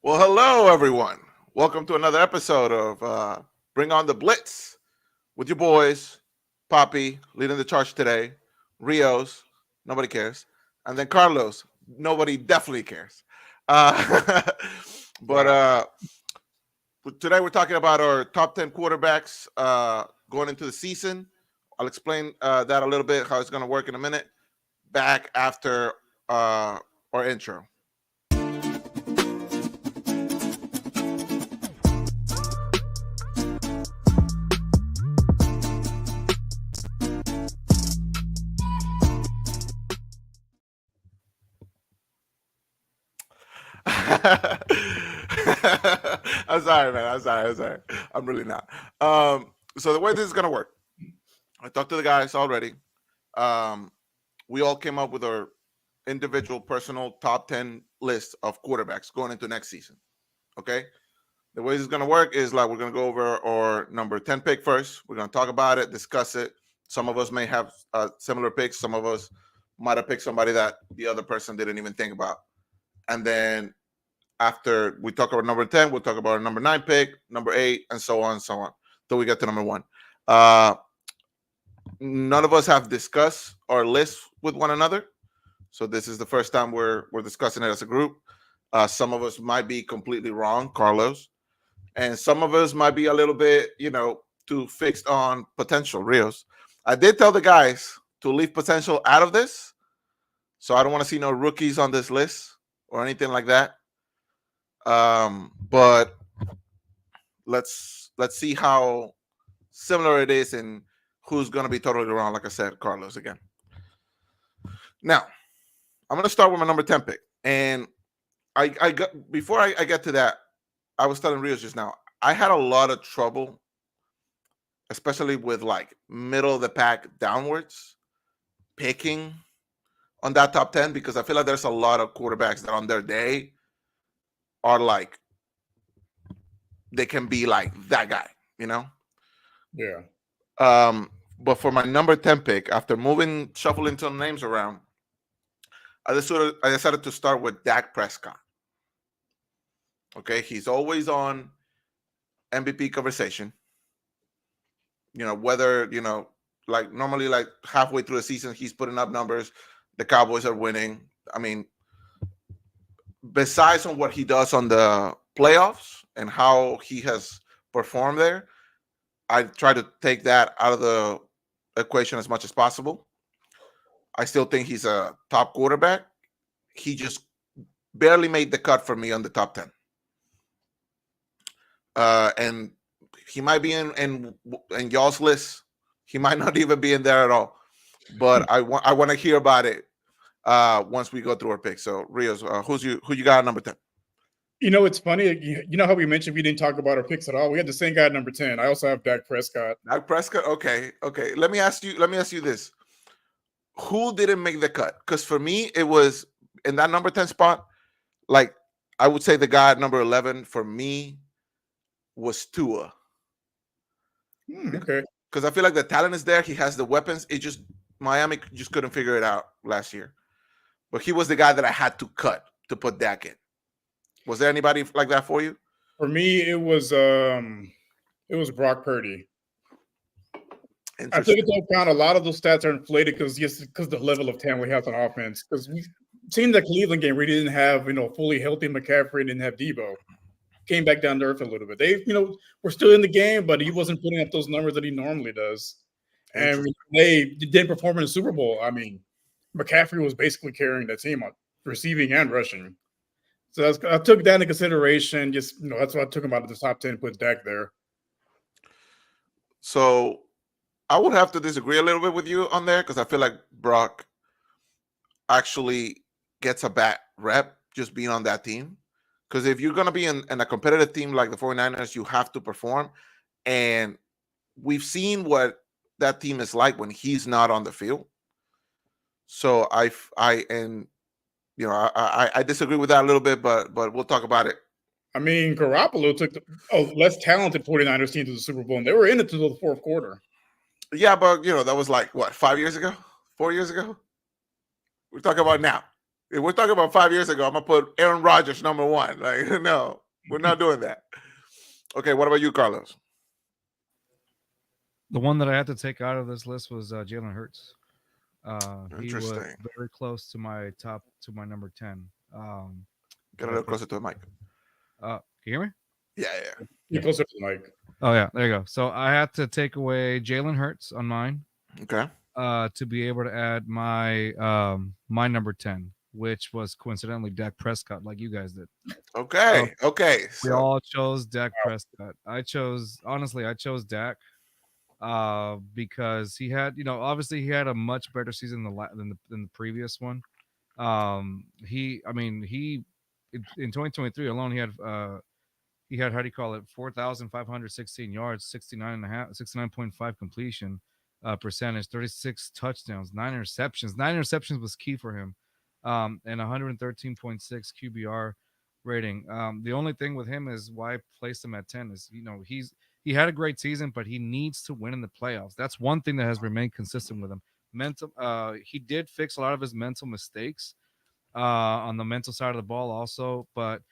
Well, hello, everyone. Welcome to another episode of Bring On the Blitz with your boys, Poppy, leading the charge today, Rios, nobody cares, and then Carlos, nobody definitely cares. Uh, but Wow. today we're talking about our top 10 quarterbacks going into the season. I'll explain that a little bit, how it's going to work in a minute, back after our intro. I'm sorry, man. I'm sorry. I'm really not. So the way this is gonna work, I talked to the guys already. Um, we all came up with our individual personal top 10 list of quarterbacks going into next season. Okay. The way this is gonna work is like we're gonna go over our number 10 pick first. We're gonna talk about it, discuss it. Some of us may have similar picks. Some of us might have picked somebody that the other person didn't even think about. And then after we talk about number 10, we'll talk about our number 9 pick, number 8, and so on and so on till we get to number 1. Uh, None of us have discussed our list with one another. So this is the first time we're discussing it as a group. Some of us might be completely wrong, Carlos, and some of us might be a little bit, too fixed on potential, Rios. I did tell the guys to leave potential out of this. So I don't want to see no rookies on this list or anything like that. But let's see how similar it is and who's gonna be totally wrong. Like I said, Carlos again. Now I'm gonna start with my number 10 pick, and I got before I get to that, I was telling Rios just now. I had a lot of trouble, especially with like middle of the pack downwards, picking on that top 10 because I feel like there's a lot of quarterbacks that on their day are like they can be like that guy, you know. Yeah. But for my number 10 pick, after shuffling some names around, I decided to start with Dak Prescott. Okay, he's always on MVP conversation. Whether like normally like halfway through the season, he's putting up numbers. The Cowboys are winning. I mean, besides on what he does on the playoffs and how he has performed there, I try to take that out of the equation as much as possible. I still think he's a top quarterback. He just barely made the cut for me on the top 10. And he might be in y'all's list. He might not even be in there at all. But I want to hear about it once we go through our picks. So Rios, who you got at number 10? It's funny. You know how we mentioned we didn't talk about our picks at all? We had the same guy at number 10. I also have Dak Prescott. Dak Prescott. Okay. Let me ask you this: who didn't make the cut? Because for me, it was in that number 10 spot. Like I would say, the guy at number 11 for me was Tua. Okay. Because I feel like the talent is there. He has the weapons. It just Miami just couldn't figure it out last year. But he was the guy that I had to cut to put Dak in. Was there anybody like that for you? For me, it was Brock Purdy. I took into account a lot of those stats are inflated because the level of talent we have on offense. Because we seen the Cleveland game, we didn't have fully healthy McCaffrey and didn't have Debo. Came back down to earth a little bit. They were still in the game, but he wasn't putting up those numbers that he normally does. And they didn't perform in the Super Bowl. I mean, McCaffrey was basically carrying the team on receiving and rushing. So I took that into consideration. Just that's what I took about the top 10. Put Dak there. So I would have to disagree a little bit with you on there because I feel like Brock actually gets a bad rep just being on that team. Because if you're going to be in a competitive team like the 49ers, you have to perform. And we've seen what that team is like when he's not on the field. So I disagree with that a little bit, but we'll talk about it. I mean, Garoppolo took a less talented 49ers team to the Super Bowl, and they were in it until the fourth quarter. Yeah, but that was like what, 5 years ago, 4 years ago. We're talking about now. If we're talking about 5 years ago, I'm gonna put Aaron Rodgers number one. Like, no, we're not doing that. Okay, what about you, Carlos? The one that I had to take out of this list was Jalen Hurts. He was Interesting. very close to my number 10. Get a But I little put closer to the mic. can you hear me? Yeah, yeah. Get closer to the mic. Oh yeah, there you go. So I had to take away Jalen Hurts on mine Okay. to be able to add my number 10, which was coincidentally Dak Prescott, like you guys did. So Okay. Okay. we So all chose Dak Prescott. I chose Dak because he had, obviously he had a much better season than the previous one. He in 2023 alone he had, how do you call it, 4,516 yards, 69.5 completion percentage, 36 touchdowns, 9 interceptions. 9 interceptions was key for him, and 113.6 QBR rating. The only thing with him is why I placed him at 10 is, he had a great season, but he needs to win in the playoffs. That's one thing that has remained consistent with him. He did fix a lot of his mental mistakes on the mental side of the ball also, but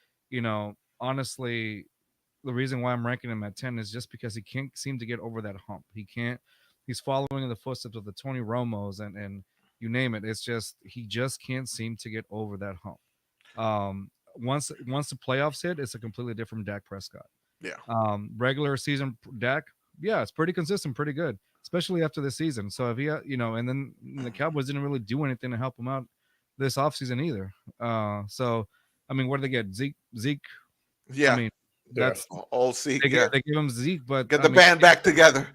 honestly, the reason why I'm ranking him at 10 is just because he can't seem to get over that hump. He's following in the footsteps of the Tony Romos and you name it. It's just he just can't seem to get over that hump. Once the playoffs hit, it's a completely different Dak Prescott. yeah. Regular season Dak, yeah, it's pretty consistent, pretty good, especially after this season. So if he, and then the Cowboys didn't really do anything to help him out this offseason either. So I mean, what did they get? Zeke. I Yeah. mean, Yeah. that's All Zeke. Yeah. they gave him Zeke, but Get I the mean, band back together.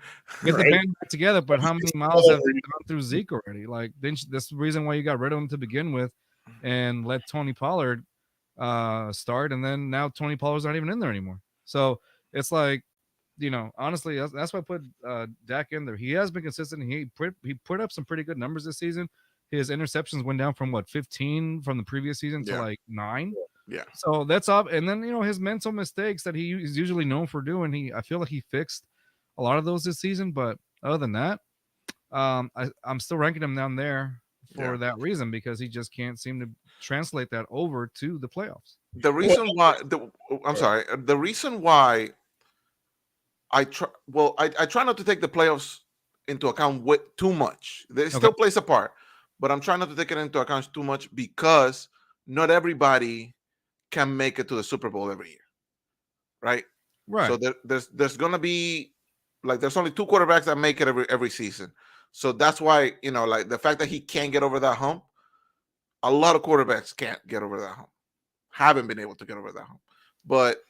get the Right. band back together. But how many miles have gone through Zeke already? Like, that's the reason why you got rid of him to begin with, and let Tony Pollard start, and then now Tony Pollard's not even in there anymore. So it's like, honestly, that's why I put Dak in there. He has been consistent. He put up some pretty good numbers this season. His interceptions went down from 15 from the previous season to Yeah. like 9. Yeah. So that's up. And then his mental mistakes that he is usually known for doing. I feel like he fixed a lot of those this season. But other than that, I'm still ranking him down there for Yeah. that reason, because he just can't seem to translate that over to the playoffs. The Well, reason why I'm sorry. The reason why I try not to take the playoffs into account with too much. It Okay. still plays a part, but I'm trying not to take it into account too much because not everybody can make it to the Super Bowl every year, right? So Right. there's gonna be, like, there's only two quarterbacks that make it every season. So that's why, like, the fact that he can't get over that hump, a lot of quarterbacks can't get over that hump, haven't been able to get over that hump. But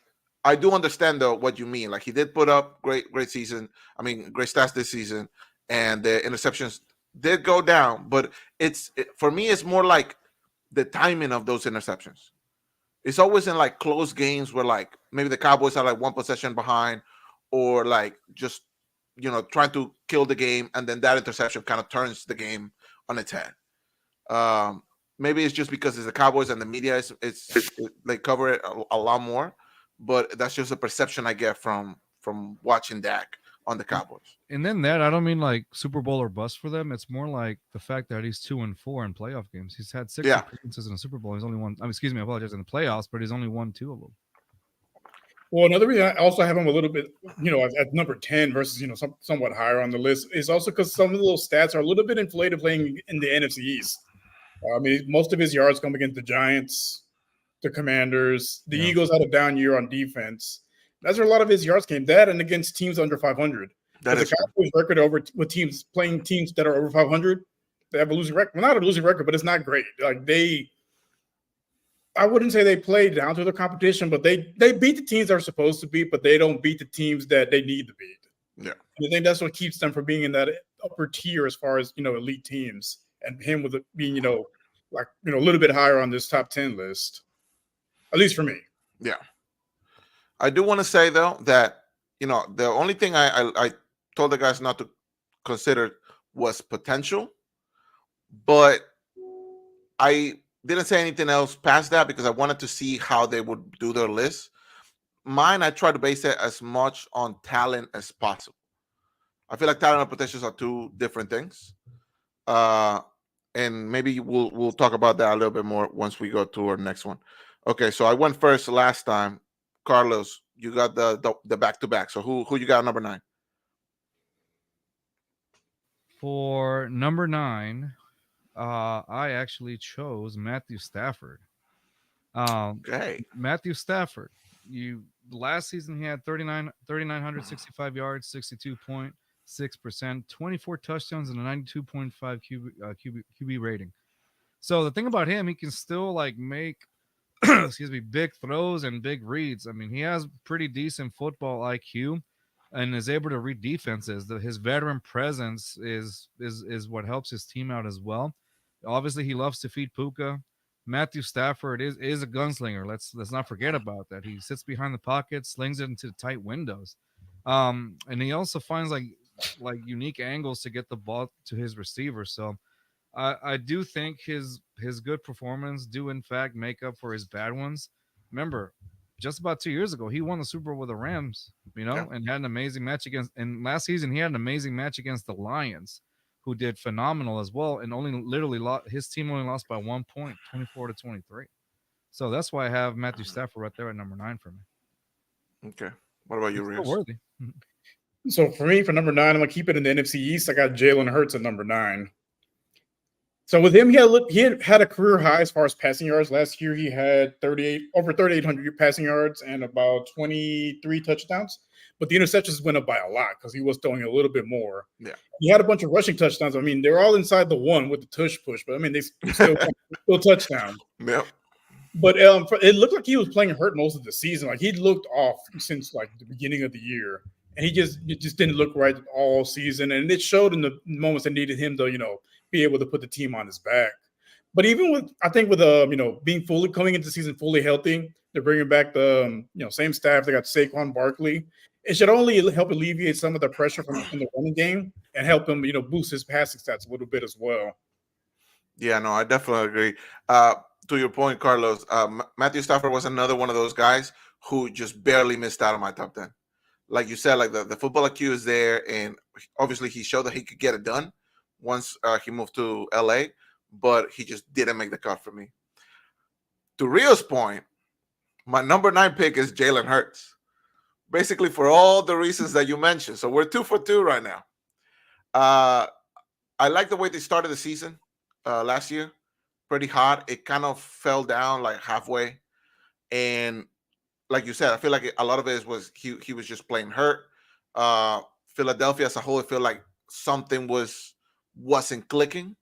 I do understand though what you mean. Like, he did put up great season. I mean, great stats this season, and the interceptions did go down. But for me, it's more like the timing of those interceptions. It's always in like close games where, like, maybe the Cowboys are like one possession behind, or like just trying to kill the game, and then that interception kind of turns the game on its head. Um, Maybe it's just because it's the Cowboys and the media they cover it a lot more, but that's just a perception I get from watching Dak on the Cowboys. And then I don't mean like Super Bowl or bust for them. It's more like the fact that he's 2-4 in playoff games. He's had 6 Yeah, appearances in a Super Bowl. He's only won. Excuse me, I apologize, in the playoffs, but he's only won 2 of them. Well, another reason I also have him a little bit, at number 10 versus, somewhat higher on the list is also because some of those stats are a little bit inflated playing in the NFC East. I mean, most of his yards come against the Giants, the Commanders. The Eagles had a down year on defense. That's where a lot of his yards came. That and against teams under 500. that Because is the Cowboys' record with teams playing teams that are over 500, they have a losing record. Well, not a losing record, but it's not great. Like, I wouldn't say they play down to the competition, but they beat the teams they're supposed to beat, but they don't beat the teams that they need to beat. Yeah. And I think that's what keeps them from being in that upper tier as far as, elite teams, and him with it being, a little bit higher on this top 10 list, at least for me. Yeah. I do want to say though that the only thing I told the guys not to consider was potential, but I didn't say anything else past that because I wanted to see how they would do their list. Mine, I try to base it as much on talent as possible. I feel like talent and potentials are two different things. And and maybe we'll talk about that a little bit more once we go to our next one. Okay, so I went first last time. Carlos, you got the back to back. So who you got number 9? For number 9, I actually chose Matthew Stafford. Um, Okay. Matthew Stafford. You Last season he had 3,965 yards, 62.6%, 24 touchdowns, and a 92.5 QB rating. So the thing about him, he can still like make excuse me, big throws and big reads. I mean, he has pretty decent football IQ and is able to read defenses. His veteran presence is what helps his team out as well. Obviously, he loves to feed Puka. Matthew Stafford is a gunslinger. Let's not forget about that. He sits behind the pocket, slings it into tight windows, and he also finds like unique angles to get the ball to his receiver. So I do think his good performance do in fact make up for his bad ones. Remember, just about 2 years ago, he won the Super Bowl with the Rams, Yeah. and had an amazing match against. And last season, he had an amazing match against the Lions, who did phenomenal as well, and only literally his team only lost by 1 point, 24-23. So that's why I have Matthew Stafford right there at number 9 for me. Okay. What about you, He's still Rios? worthy. So for me, for number 9, I'm gonna keep it in the NFC East. I got Jalen Hurts at number 9. So with him, he had a career high as far as passing yards. Last year, he had over 3,800 passing yards and about 23 touchdowns. But the interceptions went up by a lot because he was throwing a little bit more. Yeah. He had a bunch of rushing touchdowns. I mean, they're all inside the one with the tush push, but I mean, they still touchdown. Yep. But it looked like he was playing hurt most of the season. Like he looked off since like the beginning of the year, and it just didn't look right all season. And it showed in the moments that needed him to be able to put the team on his back. But even with being fully coming into the season fully healthy, they're bringing back the same staff. They got Saquon Barkley. It should only help alleviate some of the pressure in the running game and help him boost his passing stats a little bit as well. Yeah, no, I definitely agree. To your point, Carlos, Matthew Stafford was another one of those guys who just barely missed out on my top 10. Like you said, like the football IQ is there, and obviously he showed that he could get it done once he moved to LA, but he just didn't make the cut for me. To Rio's point, my number 9 pick is Jalen Hurts, basically for all the reasons that you mentioned. So we're 2 for 2 right now. I like the way they started the season last year, pretty hot. It kind of fell down like halfway, and like you said, I feel like a lot of it was he was just playing hurt. Philadelphia as a whole, I feel like something wasn't clicking.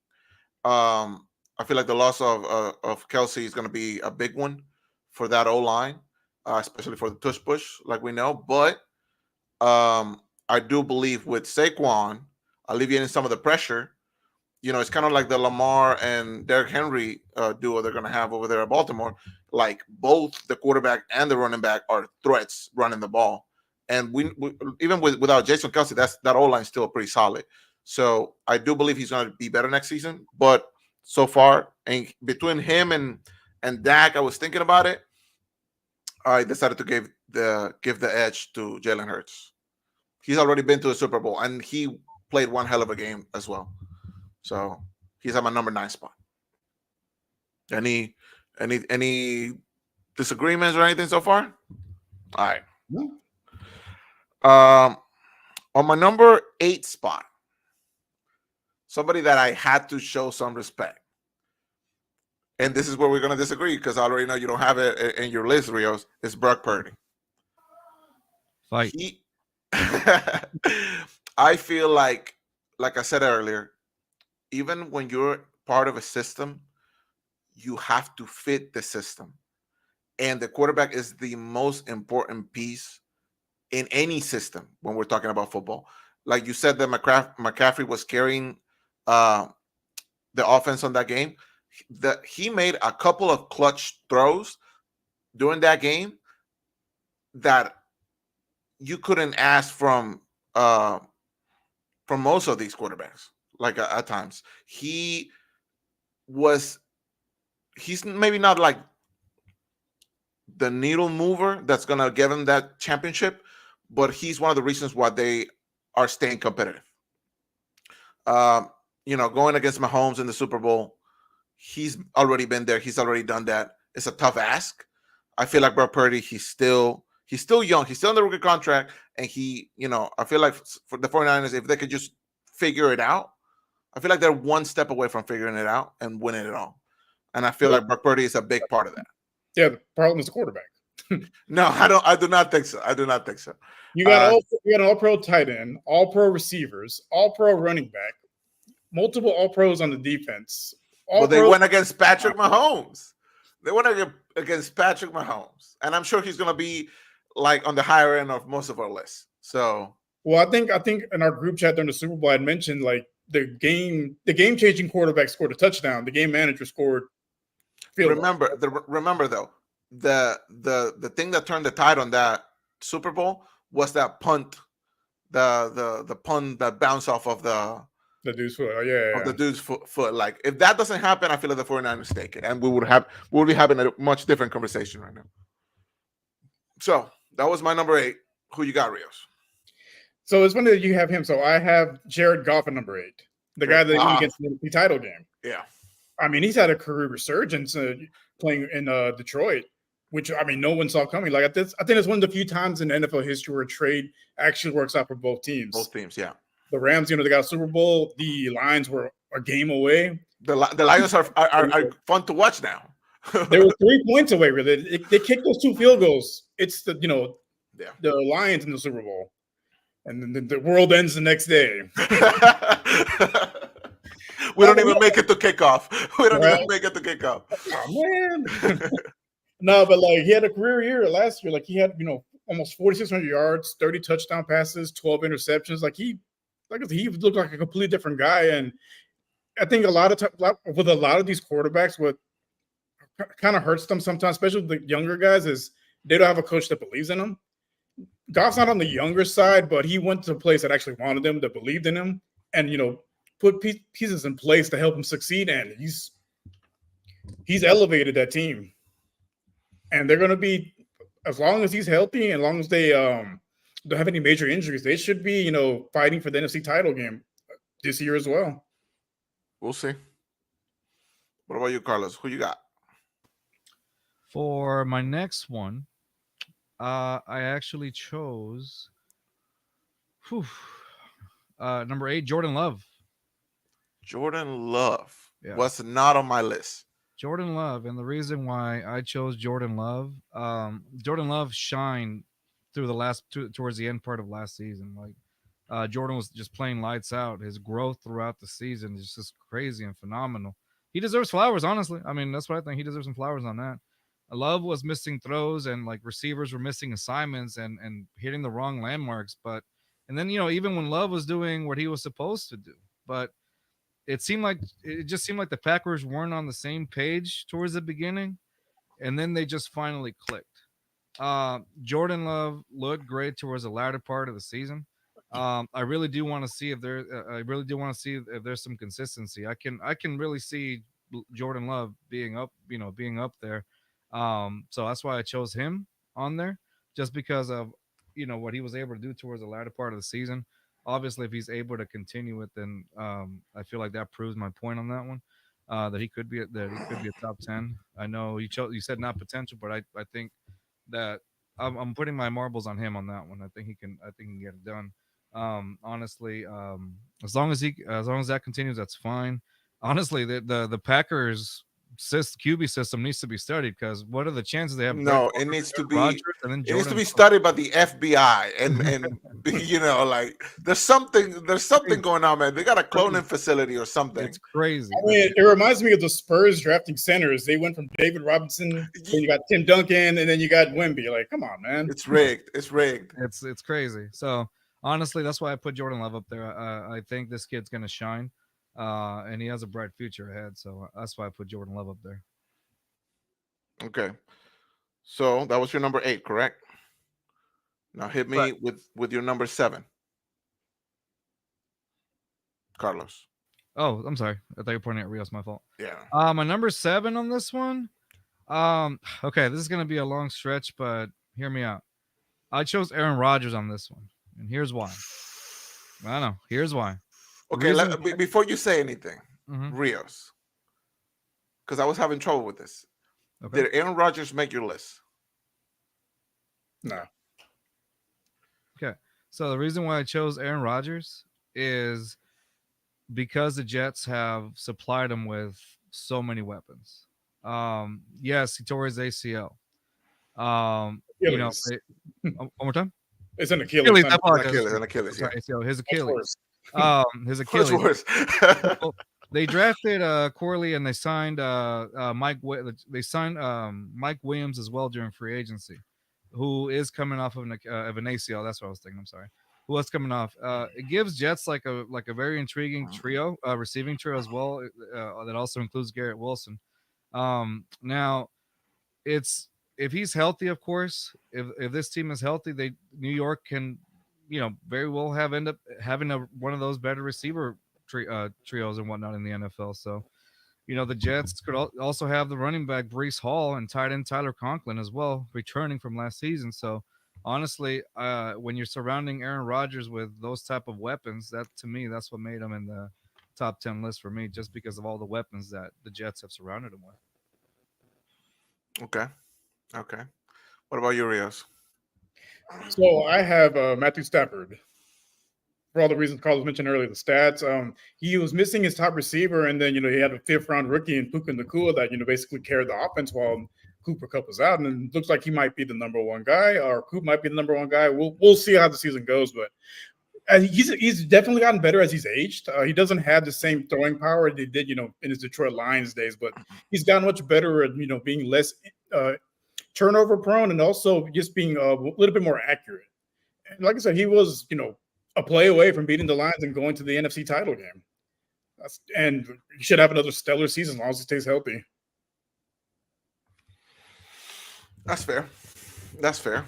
I feel like the loss of Kelsey is going to be a big one for that O line, especially for the tush push, like we know. But I do believe with Saquon alleviating some of the pressure, it's kind of like the Lamar and Derrick Henry duo they're going to have over there at Baltimore. Like both the quarterback and the running back are threats running the ball. And we even without Jason Kelsey, that O line is still pretty solid. So I do believe he's going to be better next season. But so far, and between him and Dak, I was thinking about it. I decided to give the edge to Jalen Hurts. He's already been to the Super Bowl, and he played one hell of a game as well. So he's at my number 9 spot. Any disagreements or anything so far? All right. No. On my number 8 spot, somebody that I had to show some respect. And this is where we're going to disagree because I already know you don't have it in your list, Rios. It's Brock Purdy. Fight. I feel like I said earlier, even when you're part of a system, you have to fit the system. And the quarterback is the most important piece in any system when we're talking about football. Like you said that McCaffrey was carrying the offense on that game. He made a couple of clutch throws during that game that you couldn't ask from most of these quarterbacks. Like at times, he's maybe not like the needle mover that's gonna give him that championship, but he's one of the reasons why they are staying competitive. going against Mahomes in the Super Bowl, he's already been there. He's already done that. It's a tough ask. I feel like Brock Purdy, he's still young. He's still in the rookie contract. And I feel like for the 49ers, if they could just figure it out, I feel like they're one step away from figuring it out and winning it all. And I feel like Brock Purdy is a big part of that. Yeah, the problem is the quarterback. No, I do not think so. I do not think so. You got an all-pro tight end, all-pro receivers, all-pro running back, multiple all-pros on the defense. Well, they went against Patrick Mahomes. They went against Patrick Mahomes, and I'm sure he's going to be like on the higher end of most of our lists. So, well, I think in our group chat during the Super Bowl, I mentioned like the game-changing quarterback scored a touchdown. The game manager scored. Remember though, the thing that turned the tide on that Super Bowl was that punt, the punt that bounced off of the dude's foot. Oh, yeah. Of the dude's foot. Like, if that doesn't happen, I feel like the 49ers take it. And we'll be having a much different conversation right now. So that was my number 8. Who you got, Rios? So it's funny that you have him. So I have Jared Goff at number 8. The guy that went against the title game. Yeah. I mean, he's had a career resurgence playing in Detroit, which, I mean, no one saw coming. Like, I think it's one of the few times in NFL history where a trade actually works out for both teams. Both teams, yeah. The Rams, they got a Super Bowl. The Lions were a game away. The Lions are fun to watch now. They were 3 points away. Really, they kicked those 2 field goals. It's the Lions in the Super Bowl, and then the world ends the next day. We don't even make it to kickoff. Oh man. No, but like he had a career year last year. Like he had almost 4,600 yards, 30 touchdown passes, 12 interceptions. Like he looked like a completely different guy. And I think with a lot of these quarterbacks, what kind of hurts them sometimes, especially with the younger guys, is they don't have a coach that believes in them. Goff's not on the younger side, but he went to a place that actually wanted him, that believed in him, and put pieces in place to help him succeed. And he's elevated that team. And they're going to be, as long as he's healthy, and as long as they don't have any major injuries, they should be, fighting for the NFC title game this year as well. We'll see. What about you, Carlos? Who you got? For my next one, I actually chose number 8, Jordan Love. Jordan Love was not on my list. Jordan Love, and the reason why I chose Jordan Love shined through towards the end part of last season. Like Jordan was just playing lights out. His growth throughout the season is just crazy and phenomenal. He deserves flowers, honestly. I mean, that's what I think. He deserves some flowers on that. Love was missing throws, and like receivers were missing assignments and hitting the wrong landmarks. And then even when Love was doing what he was supposed to do, but it just seemed like the Packers weren't on the same page towards the beginning, and then they just finally clicked. Jordan Love looked great towards the latter part of the season. I really do want to see if there's some consistency. I can really see Jordan Love being up there. So that's why I chose him on there, just because of what he was able to do towards the latter part of the season. Obviously, if he's able to continue it, then I feel like that proves my point on that one. That he could be a top 10. I know you said not potential, but I think that I'm putting my marbles on him on that one. I think he can get it done. Honestly, as long as that continues, that's fine. Honestly, the Packers QB system needs to be studied, because what are the chances they have? No, it needs to be studied by the FBI, and like there's something going on, man. They got a cloning facility or something. It's crazy. I mean, it reminds me of the Spurs drafting centers. They went from David Robinson, then you got Tim Duncan, and then you got Wemby. Like, come on, man. It's rigged. It's crazy. So honestly, that's why I put Jordan Love up there. I think this kid's gonna shine. And he has a bright future ahead, so that's why I put Jordan Love up there. Okay, so that was your number 8, correct? Now hit me with your number 7, Carlos. Oh, I'm sorry. I thought you were pointing at Rios. My fault. Yeah. My number 7 on this one. Okay, this is gonna be a long stretch, but hear me out. I chose Aaron Rodgers on this one, and here's why. I know. Here's why. Okay, reason before you say anything, Mhm. Rios, because I was having trouble with this. Okay. Did Aaron Rodgers make your list? No. Okay. So the reason why I chose Aaron Rodgers is because the Jets have supplied him with so many weapons. Yes, he tore his ACL. Achilles. One more time. It's an Achilles. Achilles. I Not An apologize. Achilles, I'm an Achilles, yeah. sorry, ACL. His much Achilles. worse. His What's Achilles. worse? So they drafted Corley and they signed they signed Mike Williams as well during free agency, who is coming off of an ACL. That's what I was thinking. I'm sorry. Who was coming off? It gives Jets like a very intriguing trio, receiving trio as well. That also includes Garrett Wilson. Now it's if he's healthy, of course. If this team is healthy, New York can, very well end up having one of those better receiver trios and whatnot in the NFL. So, the Jets could also have the running back Brees Hall and tight end Tyler Conklin as well, returning from last season. So, honestly, when you're surrounding Aaron Rodgers with those type of weapons, that to me, that's what made him in the top 10 list for me, just because of all the weapons that the Jets have surrounded him with. Okay. Okay. What about you, Rios? So I have Matthew Stafford. For all the reasons Carlos mentioned earlier, the stats. He was missing his top receiver, and then he had a 5th-round rookie in Puka Nacua that basically carried the offense while Cooper Kupp was out, and it looks like he might be the number one guy, or Coop might be the number one guy. We'll see how the season goes, but he's definitely gotten better as he's aged. He doesn't have the same throwing power that he did, in his Detroit Lions days, but he's gotten much better at being less turnover prone and also just being a little bit more accurate. And like I said, he was a play away from beating the Lions and going to the NFC title game. And he should have another stellar season as long as he stays healthy. That's fair. That's fair.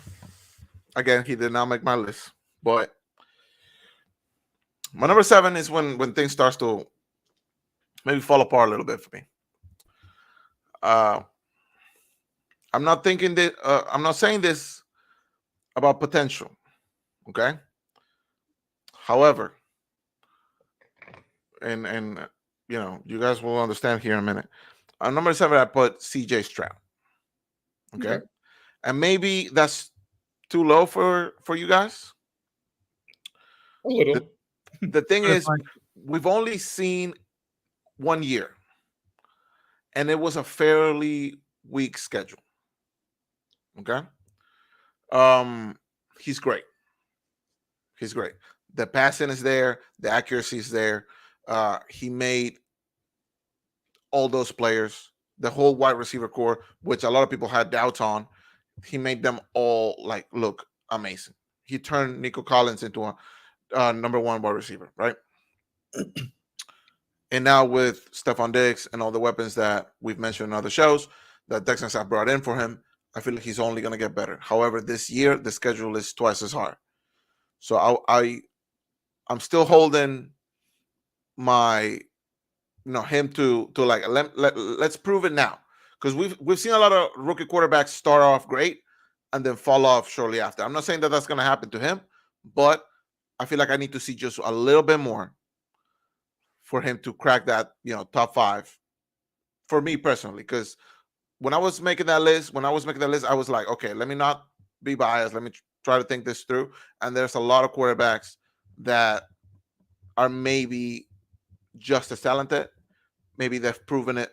Again, he did not make my list, but my number 7 is when things starts to maybe fall apart a little bit for me. I'm not thinking that. I'm not saying this about potential. Okay. However, and you guys will understand here in a minute. Number 7, I put CJ Stroud. Okay. And maybe that's too low for you guys. A little. The thing is, we've only seen 1 year, and it was a fairly weak schedule. Okay. He's great. He's great. The passing is there, the accuracy is there. He made all those players, the whole wide receiver core, which a lot of people had doubts on, he made them all look amazing. He turned Nico Collins into a number 1 wide receiver, right? And now with Stephon Diggs and all the weapons that we've mentioned in other shows that Texans have brought in for him, I feel like he's only going to get better. However, this year the schedule is twice as hard, so I'm still holding my him to let's prove it now, because we've seen a lot of rookie quarterbacks start off great and then fall off shortly after. I'm not saying that that's going to happen to him, but I feel like I need to see just a little bit more for him to crack that top 5 for me personally. Because when I was making that list, I was like, okay, let me not be biased. Let me try to think this through. And there's a lot of quarterbacks that are maybe just as talented. Maybe they've proven it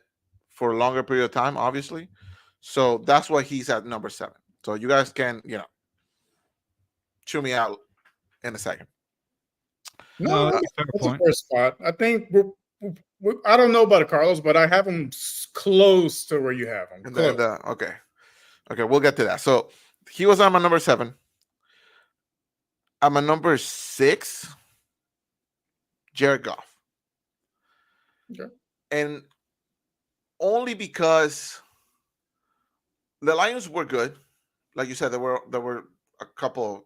for a longer period of time, obviously. So that's why he's at number 7. So you guys can, chew me out in a second. No, that's a fair spot. I think I don't know about Carlos, but I have him close to where you have him. Okay, we'll get to that. So he was on my number 7. I'm my number 6, Jared Goff. Okay. And only because the Lions were good. Like you said, there were a couple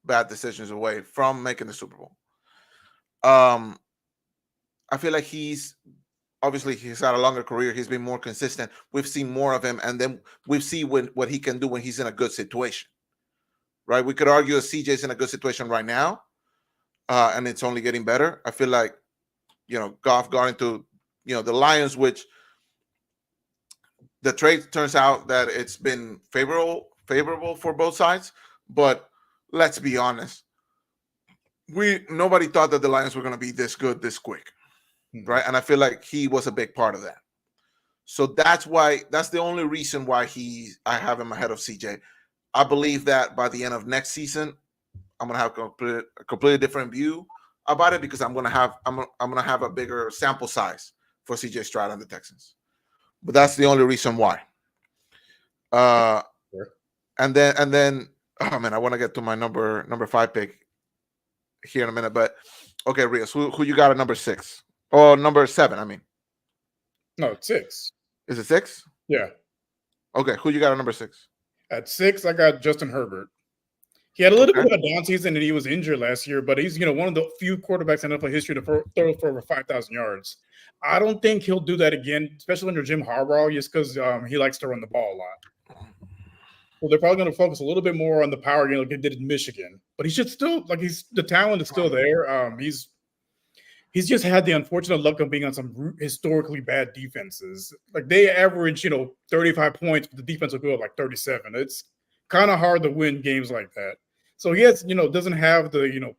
bad decisions away from making the Super Bowl. I feel like he's had a longer career. He's been more consistent. We've seen more of him, and then we've seen what he can do when he's in a good situation. Right? We could argue that CJ's in a good situation right now, and it's only getting better. I feel like Goff got into the Lions, which the trade turns out that it's been favorable for both sides. But let's be honest, nobody thought that the Lions were going to be this good this quick, right? And I feel like he was a big part of that. So that's the only reason why I have him ahead of CJ. I believe that by the end of next season, I'm gonna have a completely different view about it, because I'm gonna have a bigger sample size for CJ Stroud and the Texans. But that's the only reason why. Sure. And then oh man, I want to get to my number 5 pick here in a minute. But okay, Rios, who you got at number 6 or number 7? I mean, No, it's 6. Is it 6? Yeah. Okay, who you got at number 6? At 6, I got Justin Herbert. He had a little bit of a down season and he was injured last year, but he's one of the few quarterbacks in NFL history to throw for over 5,000 yards. I don't think he'll do that again, especially under Jim Harbaugh, just because he likes to run the ball a lot. Well, they're probably going to focus a little bit more on the power game like they did in Michigan. But he should still the talent is still there. He's just had the unfortunate luck of being on some historically bad defenses. Like they average 35 points, but the defense will go up like 37. It's kind of hard to win games like that. So he doesn't have the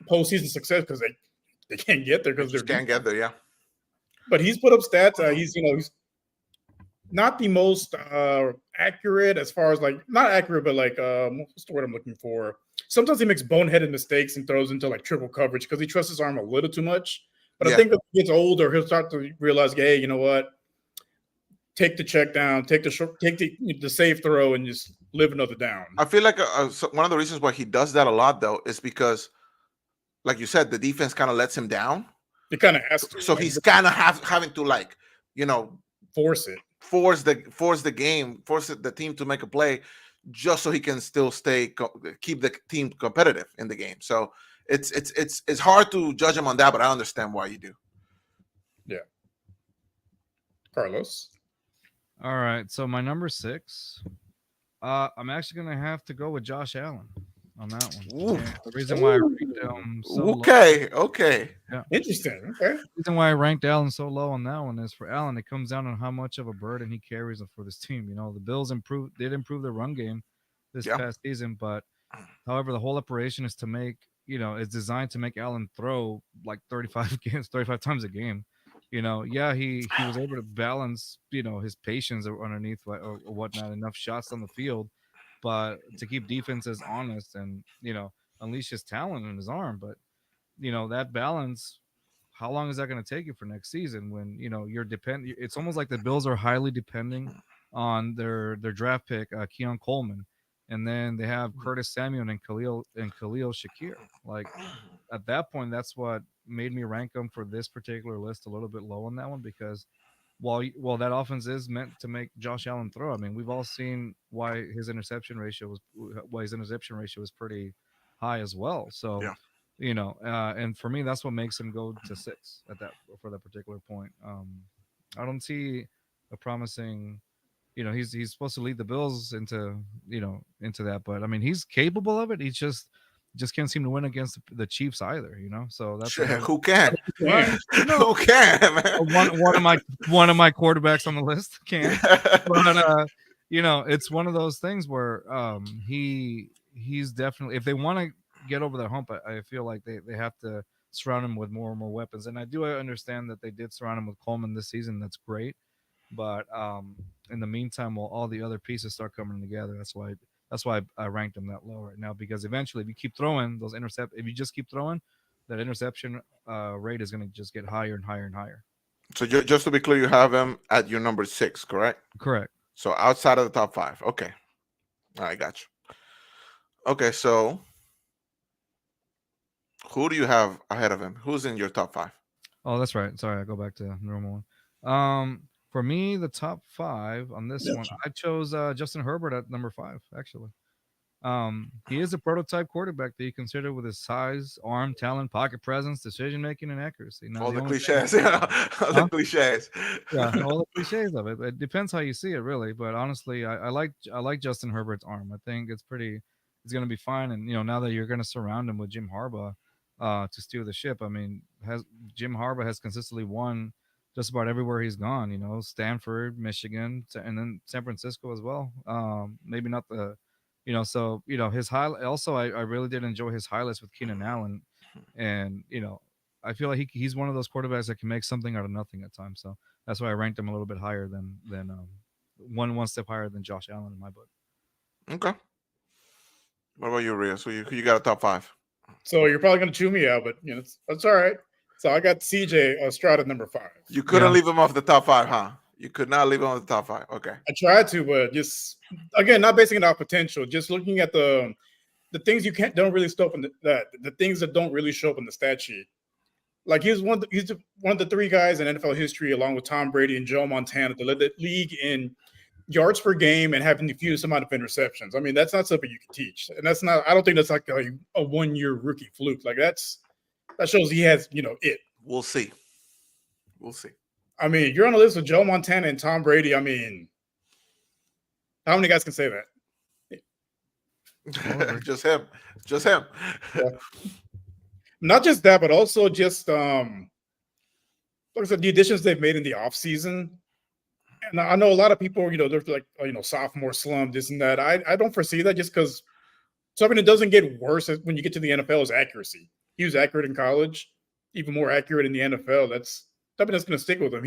postseason success because they can't get there because they can't get there. Yeah. But he's put up stats. He's not the most accurate as far as not accurate, but what's the word I'm looking for? Sometimes he makes boneheaded mistakes and throws into triple coverage because he trusts his arm a little too much. But I think if he gets older, he'll start to realize, hey, you know what? Take the check down, take the safe throw, and just live another down. I feel like one of the reasons why he does that a lot, though, is because, like you said, the defense kind of lets him down. It kind of has to. So he's kind of having to force it, force the game, force the team to make a play, just so he can still keep the team competitive in the game. So it's hard to judge him on that, but I understand why you do. Yeah. Carlos. All right, so my number 6, I'm actually gonna have to go with Josh Allen on that one. The reason why I ranked him so low. Okay. Yeah. Interesting. Okay. The reason why I ranked Allen so low on that one is for Allen, it comes down on how much of a burden he carries for this team. The Bills did improve their run game this past season, but however, the whole operation is to make is designed to make Allen throw like 35 times a game. He was able to balance his patience underneath or whatnot, enough shots on the field, but to keep defenses honest and unleash his talent in his arm. But that balance, how long is that going to take you for next season when you're it's almost like the Bills are highly depending on their draft pick Keon Coleman, and then they have Curtis Samuel and Khalil Shakir. Like at that point, that's what made me rank them for this particular list a little bit low on that one, because while that offense is meant to make Josh Allen throw, I mean, we've all seen why his interception ratio was pretty high as well. So, and for me, that's what makes him go to 6 for that particular point. I don't see a promising. He's supposed to lead the Bills into that, but I mean, he's capable of it. He's just can't seem to win against the Chiefs either, so that's who can? Yeah. Who can, man? One of my quarterbacks on the list can, but it's one of those things where he's definitely, if they want to get over that hump, I feel like they have to surround him with more and more weapons. And I understand that they did surround him with Coleman this season. That's great, but in the meantime, while all the other pieces start coming together, that's why I ranked him that low right now, because eventually, if you keep throwing those if you just keep throwing, that interception rate is going to just get higher and higher and higher. So just to be clear, you have him at your number 6, correct? Correct. So outside of the top 5. Okay. All right, got you. Okay, so who do you have ahead of him? Who's in your top 5? Oh, that's right. Sorry, I go back to the normal one. For me, the top 5 on this one, I chose Justin Herbert at number 5, actually. He is a prototype quarterback that you consider with his size, arm, talent, pocket presence, decision-making, and accuracy. Now, all the cliches. All the cliches. Yeah, all the cliches of it. It depends how you see it, really. But honestly, I like Justin Herbert's arm. I think it's going to be fine. And, now that you're going to surround him with Jim Harbaugh, to steer the ship. I mean, Jim Harbaugh has consistently won just about everywhere he's gone. You know, Stanford, Michigan, and then San Francisco as well. Maybe not the, so his high. Also, I really did enjoy his highlights with Keenan Allen, and I feel like he's one of those quarterbacks that can make something out of nothing at times. So that's why I ranked him a little bit higher than one step higher than Josh Allen in my book. Okay. What about you, Rhea? So you got a top 5? So you're probably gonna chew me out, but that's all right. So I got CJ Stroud at number 5. You couldn't leave him off the top 5, huh? You could not leave him on the top 5. Okay. I tried to, but just again, not basing it off potential, just looking at the things you don't really show up in the things that don't really show up in the stat sheet. Like he's one of the 3 guys in NFL history, along with Tom Brady and Joe Montana, to lead the league in yards per game and having the fewest amount of interceptions. I mean, that's not something you can teach, and that's not. I don't think that's like a 1-year rookie fluke. Like that shows he has it. We'll see. I mean, you're on the list with Joe Montana and Tom Brady. I mean, how many guys can say that? Just him. Yeah. Not just that, but also just like I said, the additions they've made in the offseason. And I know a lot of people, they're like, sophomore slump, this and that. I don't foresee that, just because something that doesn't get worse when you get to the NFL is accuracy. He was accurate in college, even more accurate in the NFL. That's something that's going to stick with him.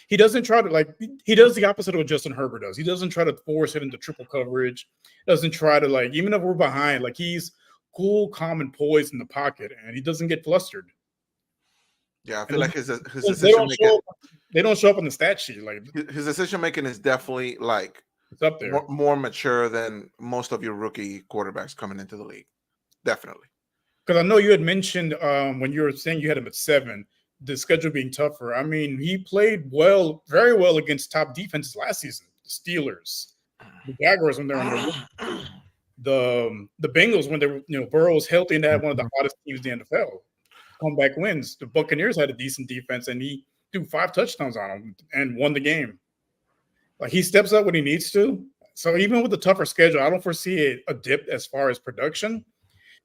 He doesn't try to he does the opposite of what Justin Herbert does. He doesn't try to force it into triple coverage. Doesn't try to even if we're behind, he's cool, calm, and poised in the pocket, and he doesn't get flustered. Yeah, I feel like his decision making. They don't show up on the stat sheet. His decision making is definitely it's up there, more mature than most of your rookie quarterbacks coming into the league. Definitely. Because I know you had mentioned when you were saying you had him at 7, the schedule being tougher. I mean, he played very well against top defenses last season. The Steelers, the Jaguars when they're on the Bengals when they were, Burrow was healthy and they had one of the hottest teams in the NFL. Comeback wins. The Buccaneers had a decent defense, and he threw 5 touchdowns on them and won the game. He steps up when he needs to. So even with the tougher schedule, I don't foresee a dip as far as production.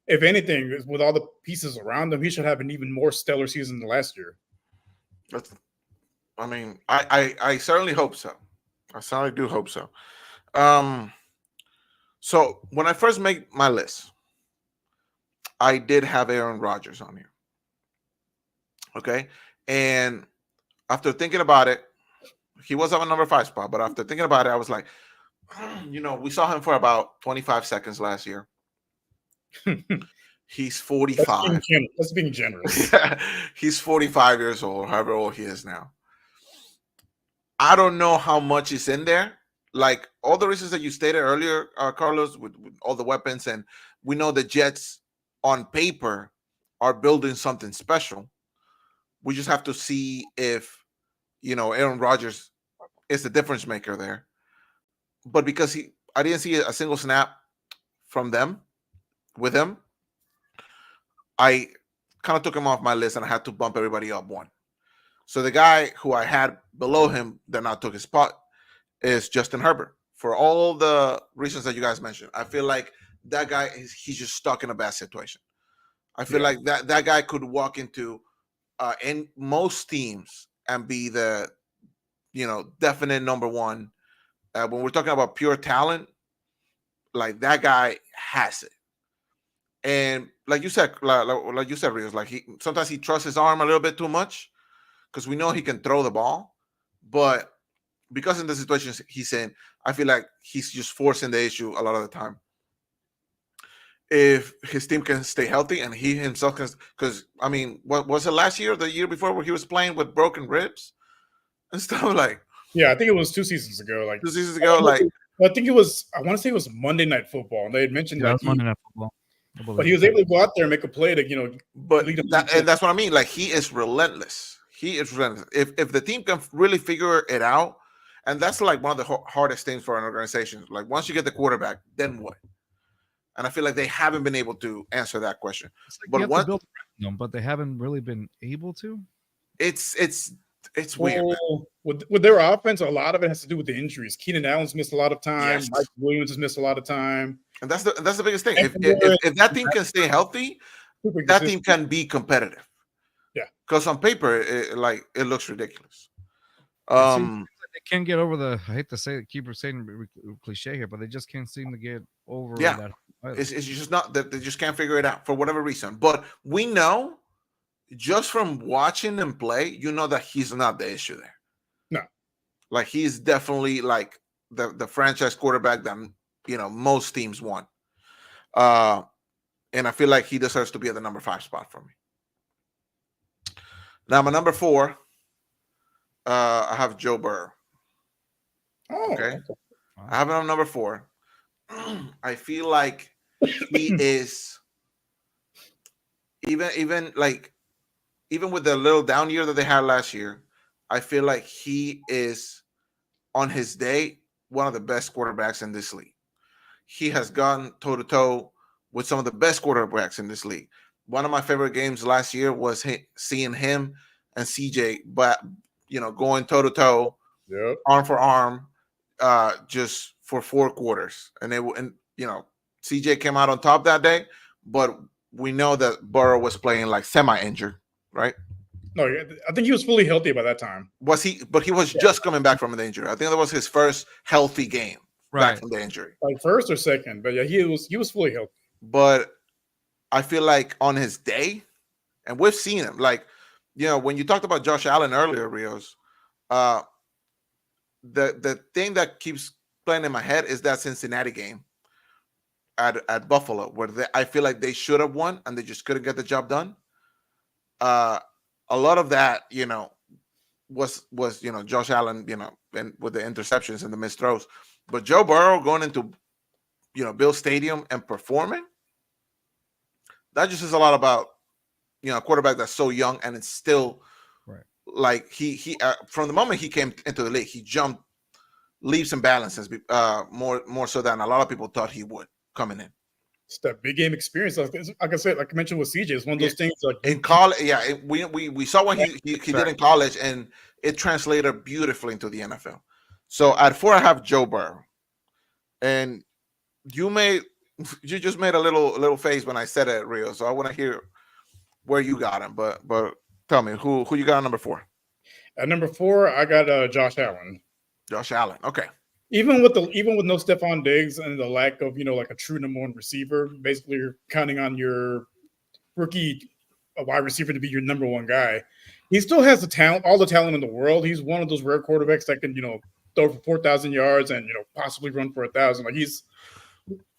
If anything, with all the pieces around him, he should have an even more stellar season than last year. I certainly hope so. I certainly do hope so. So when I first made my list, I did have Aaron Rodgers on here. Okay. And after thinking about it, he was on a number 5 spot, but after thinking about it, I was like, we saw him for about 25 seconds last year. He's 45. That's being generous. He's 45 years old, however old he is now. I don't know how much is in there. All the reasons that you stated earlier, Carlos, with all the weapons, and we know the Jets on paper are building something special. We just have to see if, Aaron Rodgers is the difference maker there. But because I didn't see a single snap from them with him, I kind of took him off my list and I had to bump everybody up 1. So the guy who I had below him that now took his spot is Justin Herbert. For all the reasons that you guys mentioned, I feel like that guy he's just stuck in a bad situation. I feel like that guy could walk into in most teams and be the definite number 1. When we're talking about pure talent, that guy has it. And like you said, Rios, sometimes he trusts his arm a little bit too much, because we know he can throw the ball, but because in the situations he's in, I feel like he's just forcing the issue a lot of the time. If his team can stay healthy and he himself can, because what was it last year or the year before where he was playing with broken ribs and stuff Yeah, I think it was 2 seasons ago. 2 seasons ago, I think it was. I want to say it was Monday Night Football, and they had mentioned Monday Night Football. But he was able to go out there and make a play to, But and that's what I mean. He is relentless. If the team can really figure it out, and that's one of the hardest things for an organization. Once you get the quarterback, then what? And I feel like they haven't been able to answer that question. But but they haven't really been able to. It's weird. With their offense, a lot of it has to do with the injuries. Keenan Allen's missed a lot of time. Yes. Mike Williams has missed a lot of time. And that's the biggest thing. If that team can stay healthy, super that team consistent. can be competitive. Yeah. Because on paper, it looks ridiculous. It seems Um, like they can't get over the. I hate to say it, keep saying cliche here, but they just can't seem to get over yeah, that. it's just not that they just can't figure it out for whatever reason. But we know just from watching him play, you know that he's not the issue there. No. Like he's definitely like the franchise quarterback that most teams want. And I feel like he deserves to be at the number 5 spot for me. Now my number 4, I have Joe Burrow. Oh, Okay, okay. I have him on number 4. I feel like he is even with the little down year that they had last year. I feel like he is on his day one of the best quarterbacks in this league. He has gone toe to toe with some of the best quarterbacks in this league. One of my favorite games last year was seeing him and CJ, but going toe to toe, Yep. arm for arm, just for 4 quarters, and CJ came out on top that day, but we know that Burrow was playing like semi-injured, right? No, I think he was fully healthy by that time. Was he? But he was just coming back from an injury. I think that was his first healthy game back Right. from the injury. Like first or second, but yeah, he was fully healthy. But I feel like on his day, and we've seen him, like, when you talked about Josh Allen earlier, Rios, uh, the thing that keeps playing in my head is that Cincinnati game at Buffalo, where I feel like they should have won and they just couldn't get the job done. A lot of that, was Josh Allen, and with the interceptions and the missed throws, but Joe Burrow going into Bill Stadium and performing, that just says a lot about a quarterback that's so young and it's still Right. like he from the moment he came into the league, he jumped leaps and balances more so than a lot of people thought he would coming in. It's that big game experience. Like I said, like I mentioned with CJ, it's one of those things like in college. Yeah, we saw what he did in college, and it translated beautifully into the NFL. So at 4, I have Joe Burrow, and you just made a little face when I said it, Rio. So I want to hear where you got him, but tell me who you got on number 4. At number 4, I got Josh Allen. Josh Allen. Okay. Even with no Stephon Diggs and the lack of like a true number 1 receiver, basically you're counting on your rookie wide receiver to be your number 1 guy. He still has the talent, all the talent in the world. He's one of those rare quarterbacks that can throw for 4,000 yards and possibly run for 1,000. Like he's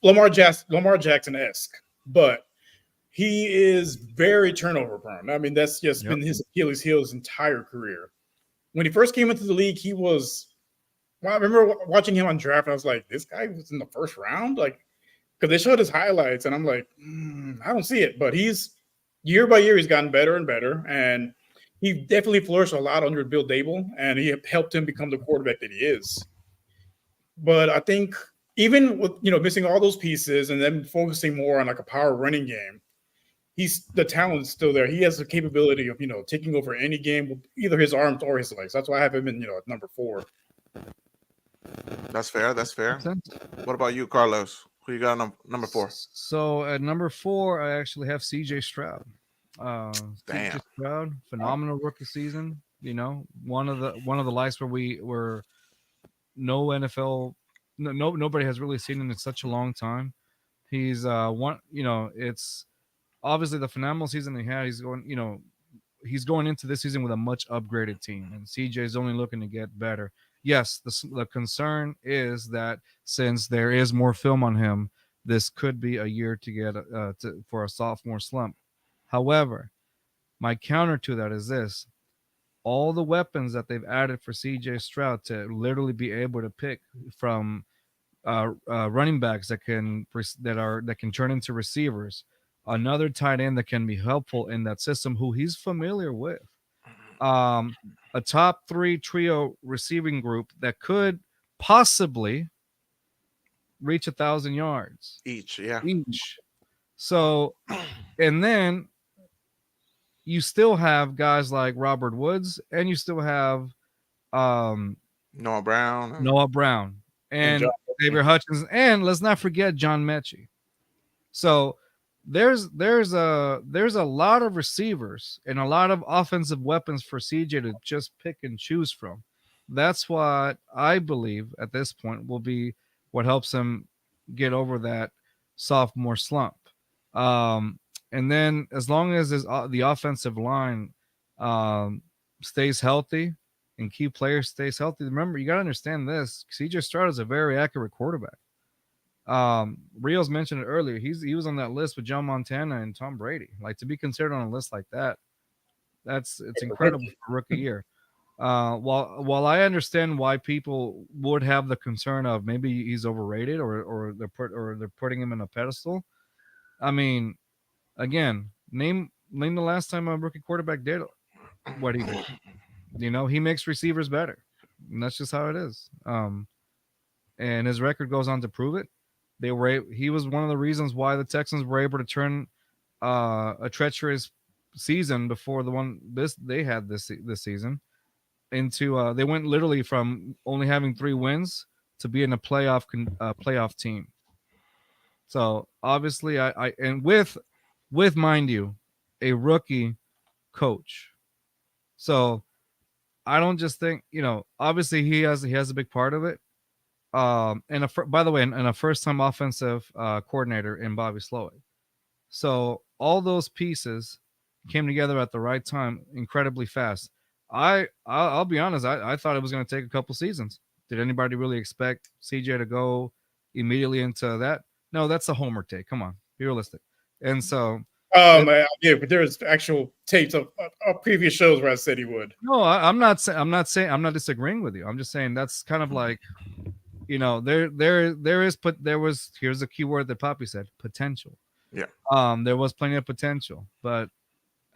Lamar Jackson-esque, but he is very turnover prone. I mean, that's just been his Achilles heel his entire career. When he first came into the league, he was. Well, I remember watching him on draft, and I was like, "This guy was in the first round," like because they showed his highlights, and I'm like, I don't see it. But he's year by year, he's gotten better and better, and he definitely flourished a lot under Bill Dable, and he helped him become the quarterback that he is. But I think even with missing all those pieces and then focusing more on like a power running game, the talent's still there. He has the capability of taking over any game with either his arms or his legs. That's why I have him in at number 4. That's fair. What about you, Carlos? Who you got on number 4? So at number 4, I actually have CJ Stroud. Damn. CJ Stroud, phenomenal rookie season. One of the lights where no NFL, nobody has really seen him in such a long time. He's one. It's obviously the phenomenal season he had. He's going into this season with a much upgraded team, and CJ is only looking to get better. Yes, the concern is that since there is more film on him, this could be a year to get for a sophomore slump. However, my counter to that is this: all the weapons that they've added for CJ Stroud to literally be able to pick from running backs that can turn into receivers, another tight end that can be helpful in that system, who he's familiar with. A top 3 trio receiving group that could possibly reach 1,000 yards each. Yeah. Each. So, and then you still have guys like Robert Woods, and you still have Noah Brown, and Xavier Hutchins, and let's not forget John Mechie. So there's a lot of receivers and a lot of offensive weapons for CJ to just pick and choose from. That's what I believe at this point will be what helps him get over that sophomore slump. Um, and then as long as the offensive line um, stays healthy and key players stays healthy, remember you got to understand this: CJ Stroud is a very accurate quarterback. Rios mentioned it earlier. He was on that list with John Montana and Tom Brady. Like to be considered on a list like that, it's incredible for rookie year. While I understand why people would have the concern of maybe he's overrated or they're putting him in a pedestal. I mean, again, name the last time a rookie quarterback did what he did. He makes receivers better, and that's just how it is. And his record goes on to prove it. He was one of the reasons why the Texans were able to turn a treacherous season before the one they had this season into they went literally from only having 3 wins to being a playoff team. So obviously, I and with mind you, a rookie coach. So I don't just think obviously he has a big part of it. And by the way, and a first-time offensive coordinator in Bobby Slowik. So all those pieces came together at the right time, incredibly fast. I'll be honest, I thought it was going to take a couple seasons. Did anybody really expect CJ to go immediately into that? No, that's a homer take. Come on, be realistic. And so, yeah, but there's actual tapes of previous shows where I said he would. No, I'm not disagreeing with you. I'm just saying that's kind of like, here's a key word that Poppy said, potential. Yeah. There was plenty of potential, but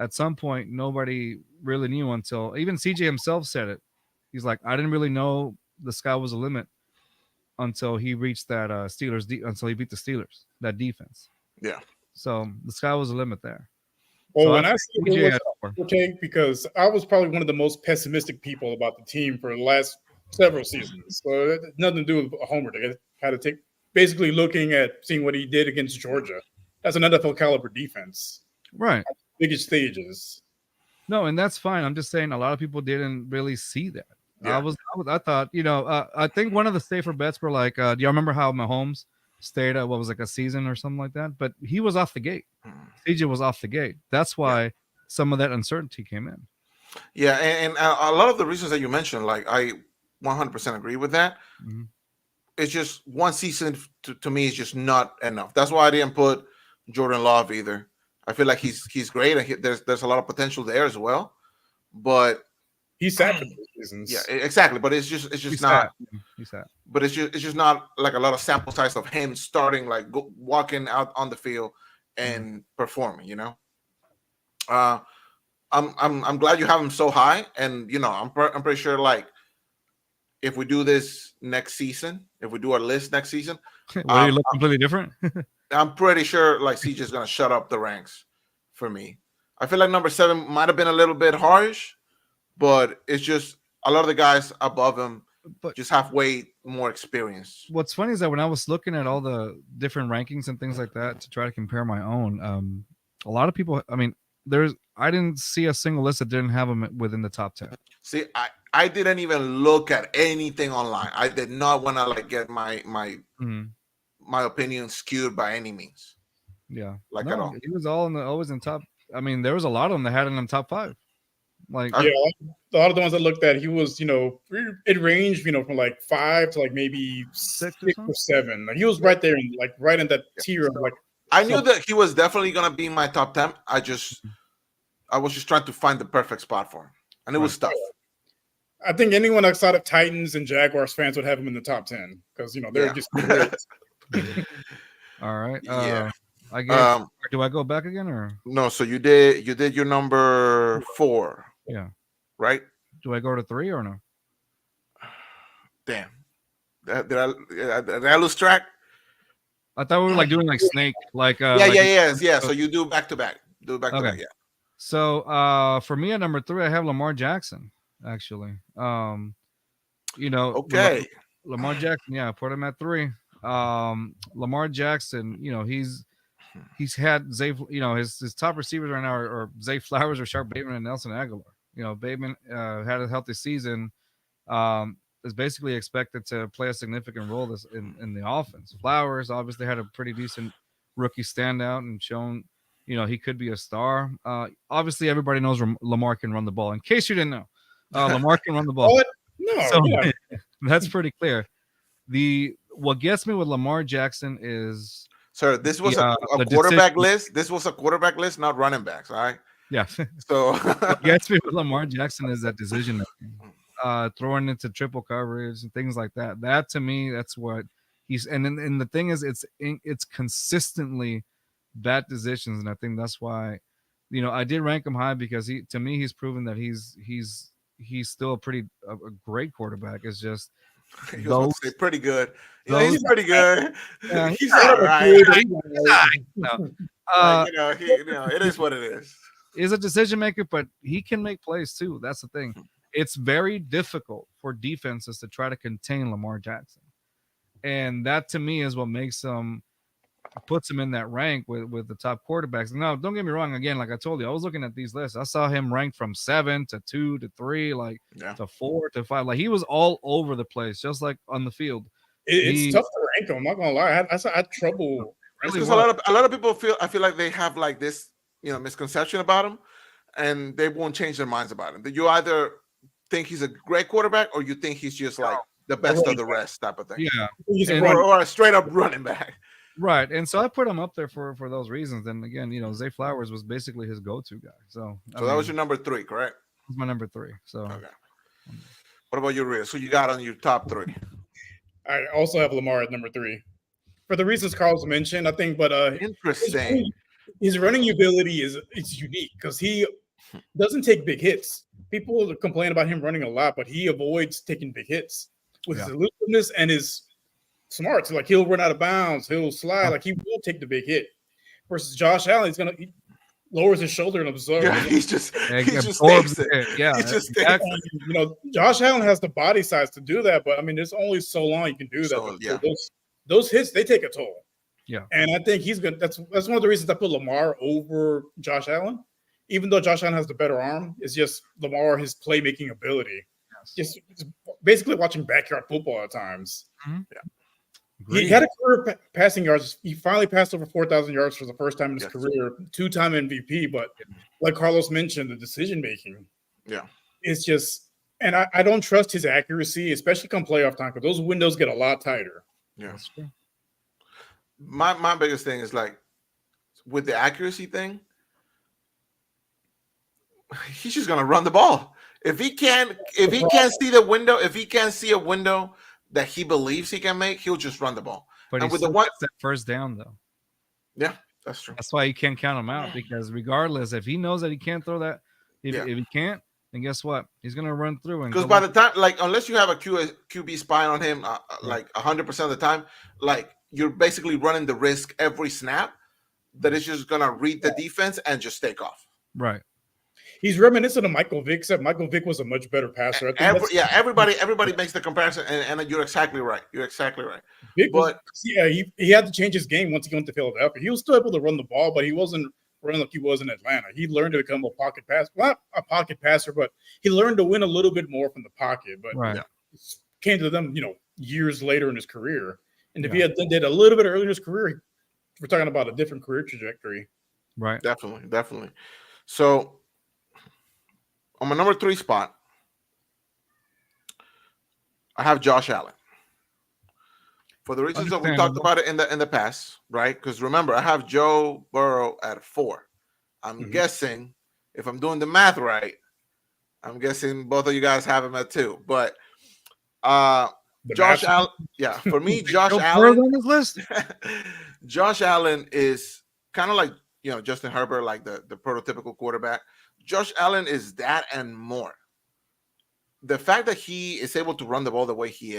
at some point nobody really knew until even CJ himself said it. He's like, I didn't really know the sky was a limit until he reached that until he beat the Steelers, that defense. Yeah. So the sky was a limit there. Well, So when I say it was a take, because I was probably one of the most pessimistic people about the team for the last several seasons. So it had nothing to do with a homer. I had to take basically looking at seeing what he did against Georgia. That's an NFL caliber defense. Right. Biggest stages. No, and that's fine. I'm just saying a lot of people didn't really see that. Yeah. I thought, I think one of the safer bets were like, do you remember how Mahomes stayed at what was like a season or something like that? But he was off the gate. CJ was off the gate. That's why some of that uncertainty came in. Yeah, and a lot of the reasons that you mentioned, like I 100% agree with that. Mm-hmm. It's just one season to me is just not enough. That's why I didn't put Jordan Love either. I feel like he's great. And there's a lot of potential there as well, but he's sad for those reasons. Yeah, exactly. But it's just he's not. He's sad. But it's just not like a lot of sample size of him starting like walking out on the field and performing. I'm glad you have him so high, and I'm pretty sure like if we do this next season, if we do our list next season, will you look completely different? I'm pretty sure like CJ is gonna shut up the ranks for me. I feel like number 7 might have been a little bit harsh, but it's just a lot of the guys above him just have way more experience. What's funny is that when I was looking at all the different rankings and things like that to try to compare my own, a lot of people, I mean, I didn't see a single list that didn't have him within the top 10. See, I didn't even look at anything online. I did not want to like get my opinion skewed by any means. Yeah, at all. He was always in top. I mean, there was a lot of them that had him in the top 5. Like a lot of the ones I looked at, he was it ranged from like 5 to like maybe 6 or 7. Like he was right there in right in that tier of like. I knew that he was definitely gonna be in my top 10. I was just trying to find the perfect spot for him, and it was tough. I think anyone outside of Titans and Jaguars fans would have him in the top 10 because they're just. All right. I guess. Do I go back again or no? So you did your number 4. Yeah. Right. Do I go to 3 or no? Damn. Did I lose track? I thought we were like doing like snake, like yeah. So you do back to back. Do it back to back. Yeah. So for me at number 3, I have Lamar Jackson. Actually, okay. Lamar Jackson. Yeah, put him at 3. Lamar Jackson. he's had Zay, his top receivers right now are Zay Flowers, Rashard Bateman, and Nelson Aguilar. Bateman had a healthy season. Is basically expected to play a significant role in the offense. Flowers obviously had a pretty decent rookie standout and shown, he could be a star. Obviously, everybody knows Lamar can run the ball. In case you didn't know, Lamar can run the ball. What? No, So that's pretty clear. What gets me with Lamar Jackson is, sir, this was a quarterback list. This was a quarterback list, not running backs. All right. Yeah. So what gets me with Lamar Jackson is that decision making, throwing into triple coverage and things like that. That to me, that's what he's. And the thing is, it's consistently bad decisions, and I think that's why, I did rank him high because he's proven that he's still a great quarterback. It's just pretty good. He's pretty good. Yeah, he's all right. It is what it is. He's a decision maker, but he can make plays too. That's the thing. It's very difficult for defenses to try to contain Lamar Jackson, and that to me is what puts him in that rank with the top quarterbacks. Now, don't get me wrong. Again, like I told you, I was looking at these lists. I saw him ranked from 7 to 2 to 3, to 4 to 5. Like he was all over the place, just like on the field. It's tough to rank him. I'm not gonna lie. I had trouble. Because a lot of people I feel like they have like this misconception about him, and they won't change their minds about him. That you either think he's a great quarterback or you think he's just like the best of the rest type of thing. Yeah, or a straight up running back. Right, and so I put him up there for those reasons. And again, Zay Flowers was basically his go-to guy. So that was your number 3, correct? That was my number 3. So okay. What about you, Riz? Who you got on your top 3? I also have Lamar at number 3 for the reasons Carlos mentioned. I think, but interesting. His running ability is unique because he doesn't take big hits. People complain about him running a lot, but he avoids taking big hits with his elusiveness and his smarts. Like he'll run out of bounds, he'll slide, like he will take the big hit. Versus Josh Allen, he lowers his shoulder and absorbs. Yeah, he just takes it. Yeah, exactly. Josh Allen has the body size to do that, but I mean, there's only so long you can do that. So those hits, they take a toll. Yeah, and I think he's good. That's one of the reasons I put Lamar over Josh Allen, even though Josh Allen has the better arm. It's just Lamar, his playmaking ability. Just basically watching backyard football at times. Mm-hmm. Yeah. He had a career passing yards. He finally passed over 4,000 yards for the first time in his career. 2-time MVP, but like Carlos mentioned, the decision making. Yeah, it's just, and I don't trust his accuracy, especially come playoff time, because those windows get a lot tighter. Yeah, that's true. My biggest thing is like with the accuracy thing, he's just gonna run the ball. If he can't see the window, if he can't see a window that he believes he can make, he'll just run the ball. But and with the one that first down though. Yeah, that's true. That's why you can't count him out, because regardless, if he knows that he can't throw that, if he can't, then guess what? He's gonna run through. And because by the time, like, unless you have a QB spy on him, like 100% of the time, like you're basically running the risk every snap that is just gonna read the defense and just take off. Right. He's reminiscent of Michael Vick, except Michael Vick was a much better passer. Everybody makes the comparison, and you're exactly right. You're exactly right. Vick he had to change his game once he went to Philadelphia. He was still able to run the ball, but he wasn't running like he was in Atlanta. He learned to become a pocket passer, not a pocket passer, but he learned to win a little bit more from the pocket. But came to them, years later in his career. And if he had did a little bit earlier in his career, we're talking about a different career trajectory. Right. Definitely. So on my number 3 spot, I have Josh Allen. For the reasons that we talked about it in the past, right? Because remember, I have Joe Burrow at 4. I'm guessing, if I'm doing the math right, I'm guessing both of you guys have him at 2. But Josh Allen, for me, Josh Allen on this list. Josh Allen is kind of like Justin Herbert, like the prototypical quarterback. Josh Allen is that and more. The fact that he is able to run the ball the way he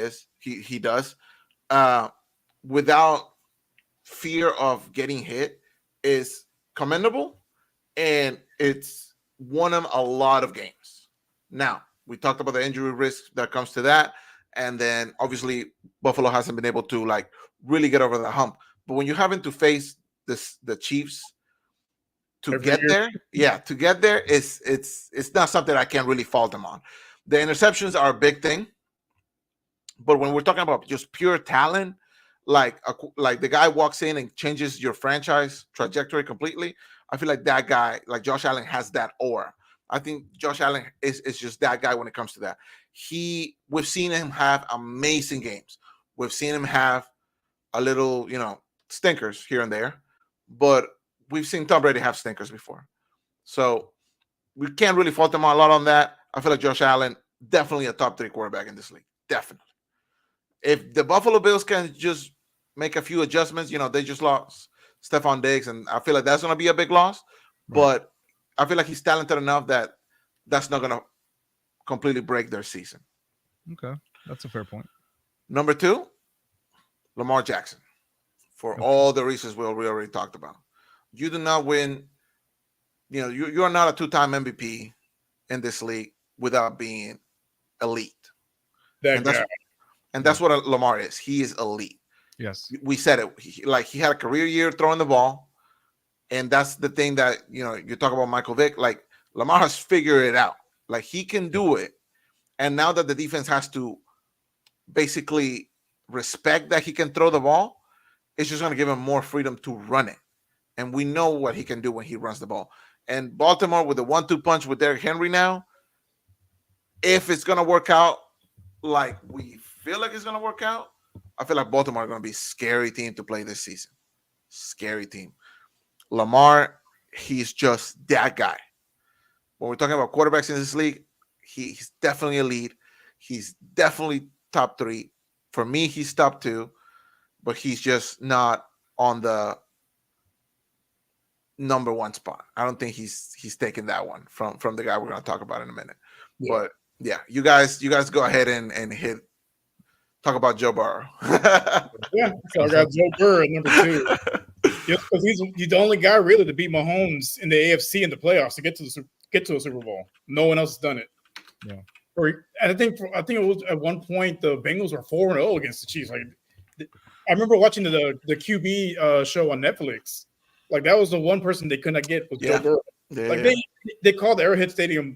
does, without fear of getting hit, is commendable, and it's won him a lot of games. Now, we talked about the injury risk that comes to that, and then obviously Buffalo hasn't been able to like really get over the hump. But when you're having to face the Chiefs to Every get year. there. Yeah, to get there is it's not something I can really fault them on. The interceptions are a big thing, but when we're talking about just pure talent, like the guy walks in and changes your franchise trajectory completely. I feel like that guy, like Josh Allen, has that aura. I think Josh Allen is just that guy when it comes to that. We've seen him have amazing games. We've seen him have a little, stinkers here and there, but we've seen Tom Brady have stinkers before. So we can't really fault him a lot on that. I feel like Josh Allen, definitely a top 3 quarterback in this league. Definitely. If the Buffalo Bills can just make a few adjustments, they just lost Stephon Diggs, and I feel like that's going to be a big loss. Right. But I feel like he's talented enough that that's not going to completely break their season. Okay, that's a fair point. Number 2, Lamar Jackson, for Okay. all the reasons we already talked about. You do not win. You are not a 2-time MVP in this league without being elite, That and that's guy. and that's what Lamar is. He is elite. Yes. We said it. He had a career year throwing the ball, and that's the thing that you talk about Michael Vick. Like Lamar has figured it out. Like he can do it, and now that the defense has to basically respect that he can throw the ball, it's just going to give him more freedom to run it. And we know what he can do when he runs the ball. And Baltimore with the 1-2 punch with Derrick Henry now, if it's going to work out like we feel like it's going to work out, I feel like Baltimore are going to be a scary team to play this season. Scary team. Lamar, he's just that guy. When we're talking about quarterbacks in this league, he's definitely a lead. He's definitely top 3. For me, he's top 2, but he's just not on the number 1 spot. I don't think he's taking that one from the guy we're going to talk about in a minute. Yeah. But yeah, you guys go ahead and talk about Joe Burrow. Yeah, so I got Joe Burrow at number 2. Just because he's the only guy really to beat Mahomes in the AFC in the playoffs to get to a Super Bowl. No one else has done it. Yeah. And I think it was at one point the Bengals were 4-0 against the Chiefs. Like I remember watching the QB show on Netflix. Like that was the one person they could not get was Joe Burrow. Like they called the Arrowhead Stadium,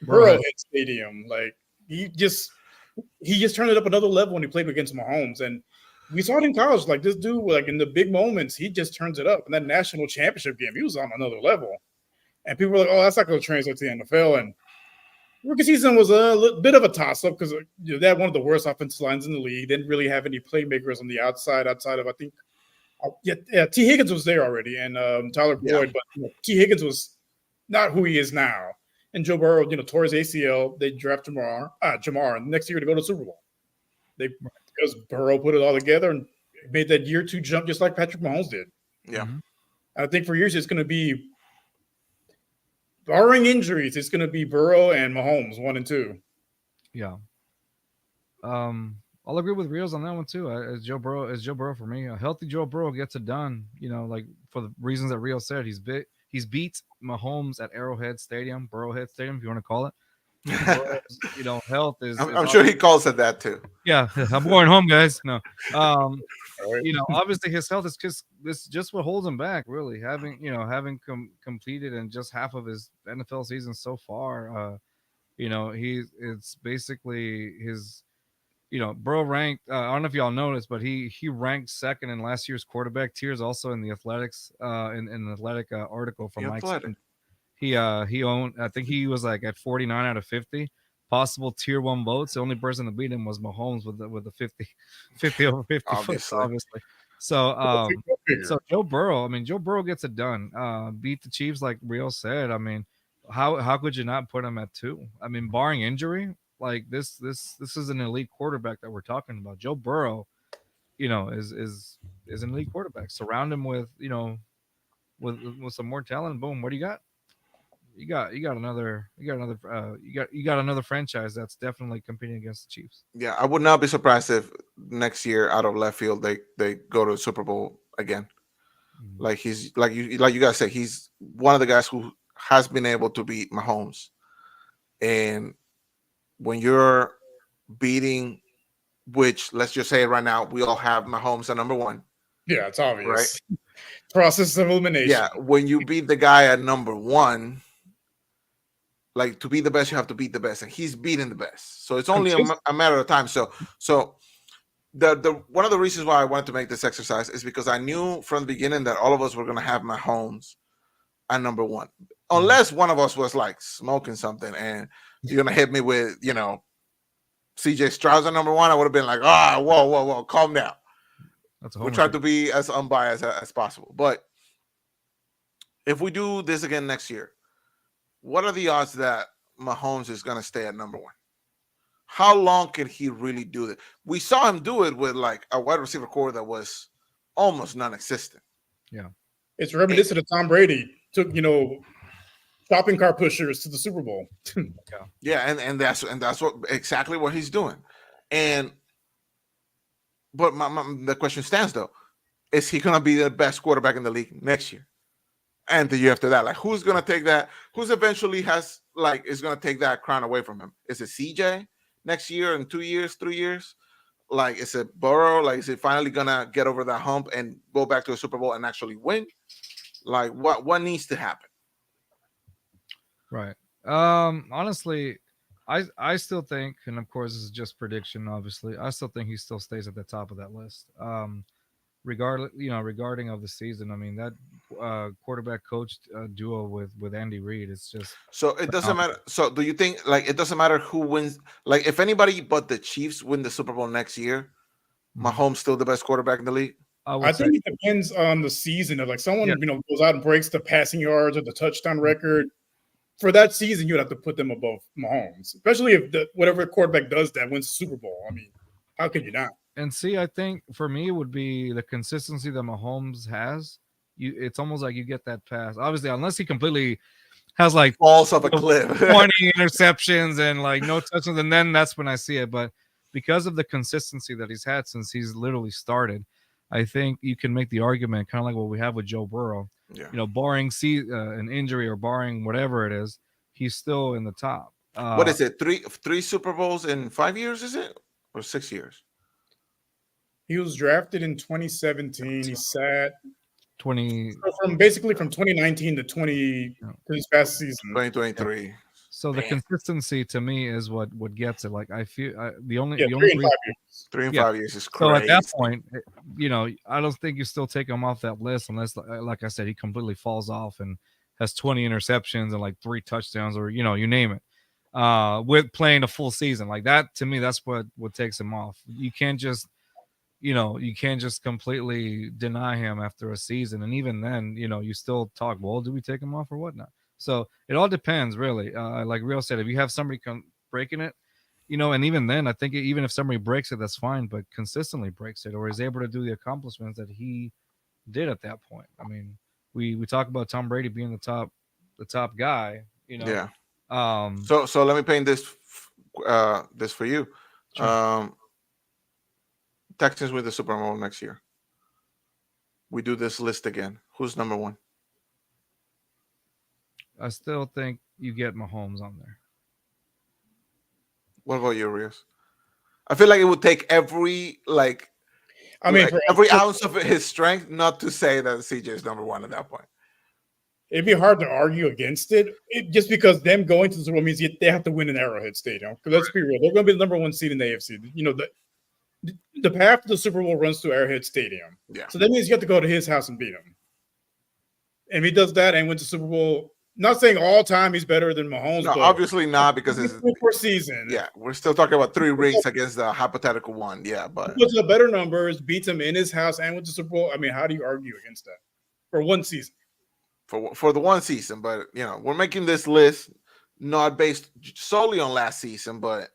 Burrowhead Stadium. Like he just turned it up another level when he played against Mahomes. And we saw it in college. Like this dude, like in the big moments, he just turns it up. And that national championship game, he was on another level. And people were like, "Oh, that's not going to translate to the NFL." And rookie season was a bit of a toss-up because they had one of the worst offensive lines in the league. They didn't really have any playmakers on the outside of, I think, T. Higgins was there already, and Tyler Boyd, but T. Higgins was not who he is now. And Joe Burrow, tore his ACL. They draft Jamar, and next year to go to the Super Bowl. Because Burrow put it all together and made that year 2 jump just like Patrick Mahomes did. Yeah. Mm-hmm. I think for years it's going to be, barring injuries, it's going to be Burrow and Mahomes 1 and 2. Yeah. I'll agree with Rios on that one too. As Joe Burrow for me. A healthy Joe Burrow gets it done. Like for the reasons that Rios said, he's beat Mahomes at Arrowhead Stadium, Burrowhead Stadium, if you want to call it. Burrow's, health is. I'm sure he calls it that too. Yeah, I'm going home, guys. No, obviously his health is just what holds him back. Really, having completed in just half of his NFL season so far. It's basically his. Burrow ranked. I don't know if y'all noticed, but he ranked second in last year's quarterback tiers, also in the athletics, in an athletic article from Mike. He owned. I think he was like at 49 out of 50 possible tier 1 votes. The only person to beat him was Mahomes with the 50 over 50 obviously. So Joe Burrow. I mean, Joe Burrow gets it done. Beat the Chiefs like Rio said. I mean, how could you not put him at 2? I mean, barring injury. Like this is an elite quarterback that we're talking about. Joe Burrow, is an elite quarterback. Surround him with with some more talent. Boom. What do you got? You got another franchise that's definitely competing against the Chiefs. Yeah, I would not be surprised if next year out of left field they go to the Super Bowl again. Mm-hmm. Like he's like you guys say, he's one of the guys who has been able to beat Mahomes, and when you're beating, which let's just say right now, we all have Mahomes at number 1. Yeah, it's right? obvious. Process of elimination. Yeah, when you beat the guy at number one, like to be the best, you have to beat the best, and he's beating the best. So it's only a matter of time. So the one of the reasons why I wanted to make this exercise is because I knew from the beginning that all of us were going to have Mahomes at number one, unless one of us was like smoking something, and you're going to hit me with CJ Stroud at number one. I would have been like, whoa, calm down. We try to be as unbiased as possible, but if we do this again next year, what are the odds that Mahomes is going to stay at number one? How long can he really do it? We saw him do it with like a wide receiver core that was almost non-existent. Yeah, it's reminiscent of Tom Brady took shopping cart pushers to the Super Bowl. Yeah, and that's what exactly what he's doing. And but the question stands though: is he going to be the best quarterback in the league next year? And the year after that, like who's going to take that? Who's eventually is going to take that crown away from him? Is it CJ next year, in 2 years, 3 years? Like, is it Burrow? Like, is it finally gonna get over that hump and go back to a Super Bowl and actually win? Like, what needs to happen? Right. Honestly, I still think, and of course this is just prediction, obviously, I still think he still stays at the top of that list. Regarding of the season, I mean that quarterback coach duo with Andy Reid, it's just so it doesn't matter. So do you think like it doesn't matter who wins? Like, if anybody but the Chiefs win the Super Bowl next year, Mahomes still the best quarterback in the league? I think it depends on the season. If like someone goes out and breaks the passing yards or the touchdown record for that season, you'd have to put them above Mahomes, especially if whatever quarterback does that wins the Super Bowl. I mean, how could you not? And see, I think for me it would be the consistency that Mahomes has. It's almost like you get that pass. Obviously, unless he completely has like falls off a cliff, 20 interceptions and like no touchdowns, and then that's when I see it. But because of the consistency that he's had since he's literally started, I think you can make the argument kind of like what we have with Joe Burrow. Yeah. Barring an injury or barring whatever it is, he's still in the top. What is it? Three Super Bowls in 5 years? Is it or 6 years? He was drafted in 2017. He sat 20 from 2019 to this past season, 2023. So the consistency to me is what gets it. Like I feel the only 3 and 5 years is crazy. So at that point, I don't think you still take him off that list unless, like I said, he completely falls off and has 20 interceptions and like 3 touchdowns or you name it. With playing a full season like that, to me, that's what takes him off. You can't just completely deny him after a season, and even then, you still talk. Well, do we take him off or whatnot? So it all depends, really. Like Rio said, if you have somebody breaking it, and even then, I think even if somebody breaks it, that's fine. But consistently breaks it, or is able to do the accomplishments that he did at that point. I mean, we talk about Tom Brady being the top guy. Yeah. So let me paint this for you. Sure. Texans win the Super Bowl next year. We do this list again. Who's number one? I still think you get Mahomes on there. What about you, Rios? I feel like it would take every ounce of his strength not to say that CJ is number one at that point. It'd be hard to argue against it, just because them going to the Super Bowl means they have to win in Arrowhead Stadium. Because let's be real, they're going to be the number one seed in the AFC. The path to the Super Bowl runs through Arrowhead Stadium. Yeah. So that means you have to go to his house and beat him. And if he does that and wins the Super Bowl, not saying all time he's better than Mahomes. No, obviously not, because it's per season. Yeah, we're still talking about 3 rings against the hypothetical one. Yeah, but puts up better numbers, beats him in his house and wins the Super Bowl. I mean, how do you argue against that for one season? For the one season, but we're making this list not based solely on last season, but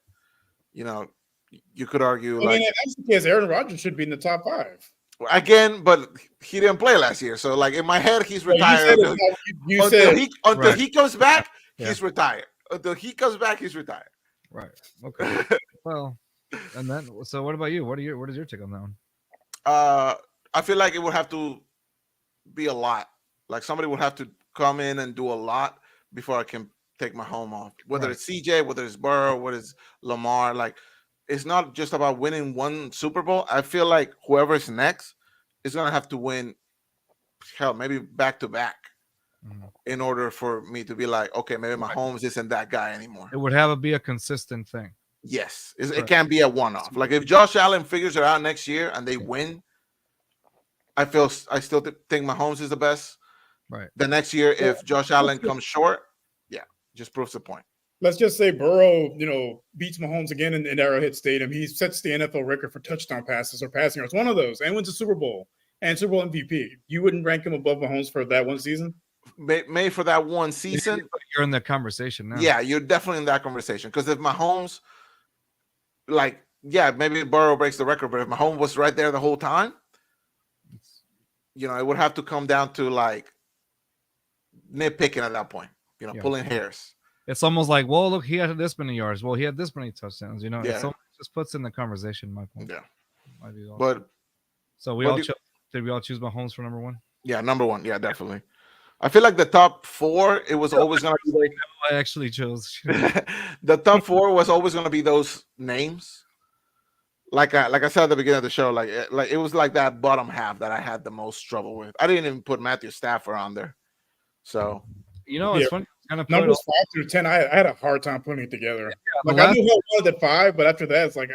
you could argue. I mean, if that's the case, Aaron Rodgers should be in the top 5 again, but he didn't play last year, so like in my head, he's retired. Until he comes back, he's retired. Until he comes back, he's retired. Right. Okay. Well, and then so what about you? What is your take on that one? I feel like it would have to be a lot. Like somebody would have to come in and do a lot before I can take my home off. Whether it's CJ, whether it's Burrow, whether it's Lamar, like it's not just about winning one Super Bowl. I feel like whoever's next is gonna have to win, hell, maybe back to back, in order for me to be like, okay, maybe Mahomes isn't that guy anymore. It would have to be a consistent thing. Yes, it can't be a one-off. Like if Josh Allen figures it out next year and they win, I still think Mahomes is the best. Right. The next year, if Josh Allen comes short, yeah, just proves the point. Let's just say Burrow, beats Mahomes again in Arrowhead Stadium. He sets the NFL record for touchdown passes or passing yards. One of those, and wins a Super Bowl and Super Bowl MVP. You wouldn't rank him above Mahomes for that one season? Made for that one season. You're in the conversation now. Yeah, you're definitely in that conversation. Because if Mahomes, maybe Burrow breaks the record, but if Mahomes was right there the whole time, it would have to come down to like nitpicking at that point. Pulling hairs. It's almost like, well, look, he had this many yards. Well, he had this many touchdowns. It just puts in the conversation. My point. Yeah. But so did we all choose Mahomes for number one? Yeah, number one. Yeah, definitely. I feel like the top four, it was always going to be. I actually chose. The top four was always going to be those names. Like I said at the beginning of the show, like it was like that bottom half that I had the most trouble with. I didn't even put Matthew Stafford on there. So it's funny. Numbers 5 through 10, I had a hard time putting it together. I knew I wanted at 5, but after that, it's like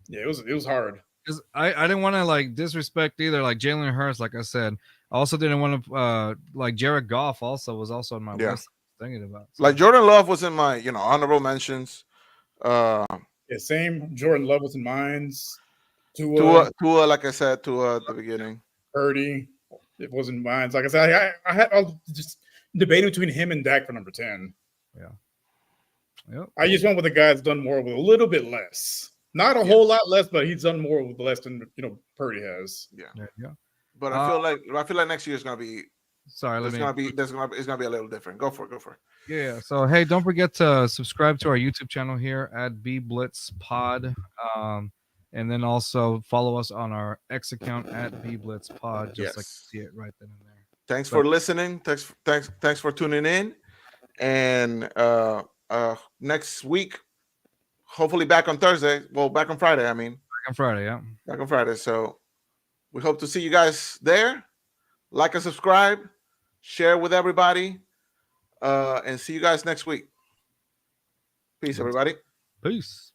it was hard. Because I didn't want to like disrespect either, like Jalen Hurts, like I said. I also didn't want to like Jared Goff also was also on my list thinking about. So. Like Jordan Love was in my honorable mentions. Same. Jordan Love was in mine. Tua, like I said, Tua at the beginning. Purdy, it wasn't mine. Like I said, I was just debating between him and Dak for number 10. Yeah. Yep. I just went with a guy that's done more with a little bit less. Not a whole lot less, but he's done more with less than Purdy has. Yeah. But I feel like next year is gonna be. Sorry, it's gonna be a little different. Go for it. Yeah. So hey, don't forget to subscribe to our YouTube channel here at B Blitz Pod, and then also follow us on our X account at B Blitz Pod, just like you see it right then and there. Thanks for listening. Thanks for tuning in, and next week, hopefully back on Thursday. Well, back on Friday. I mean, back on Friday. Yeah. Back on Friday. So. We hope to see you guys there. Like and subscribe, share with everybody, and see you guys next week. Peace, everybody. Peace.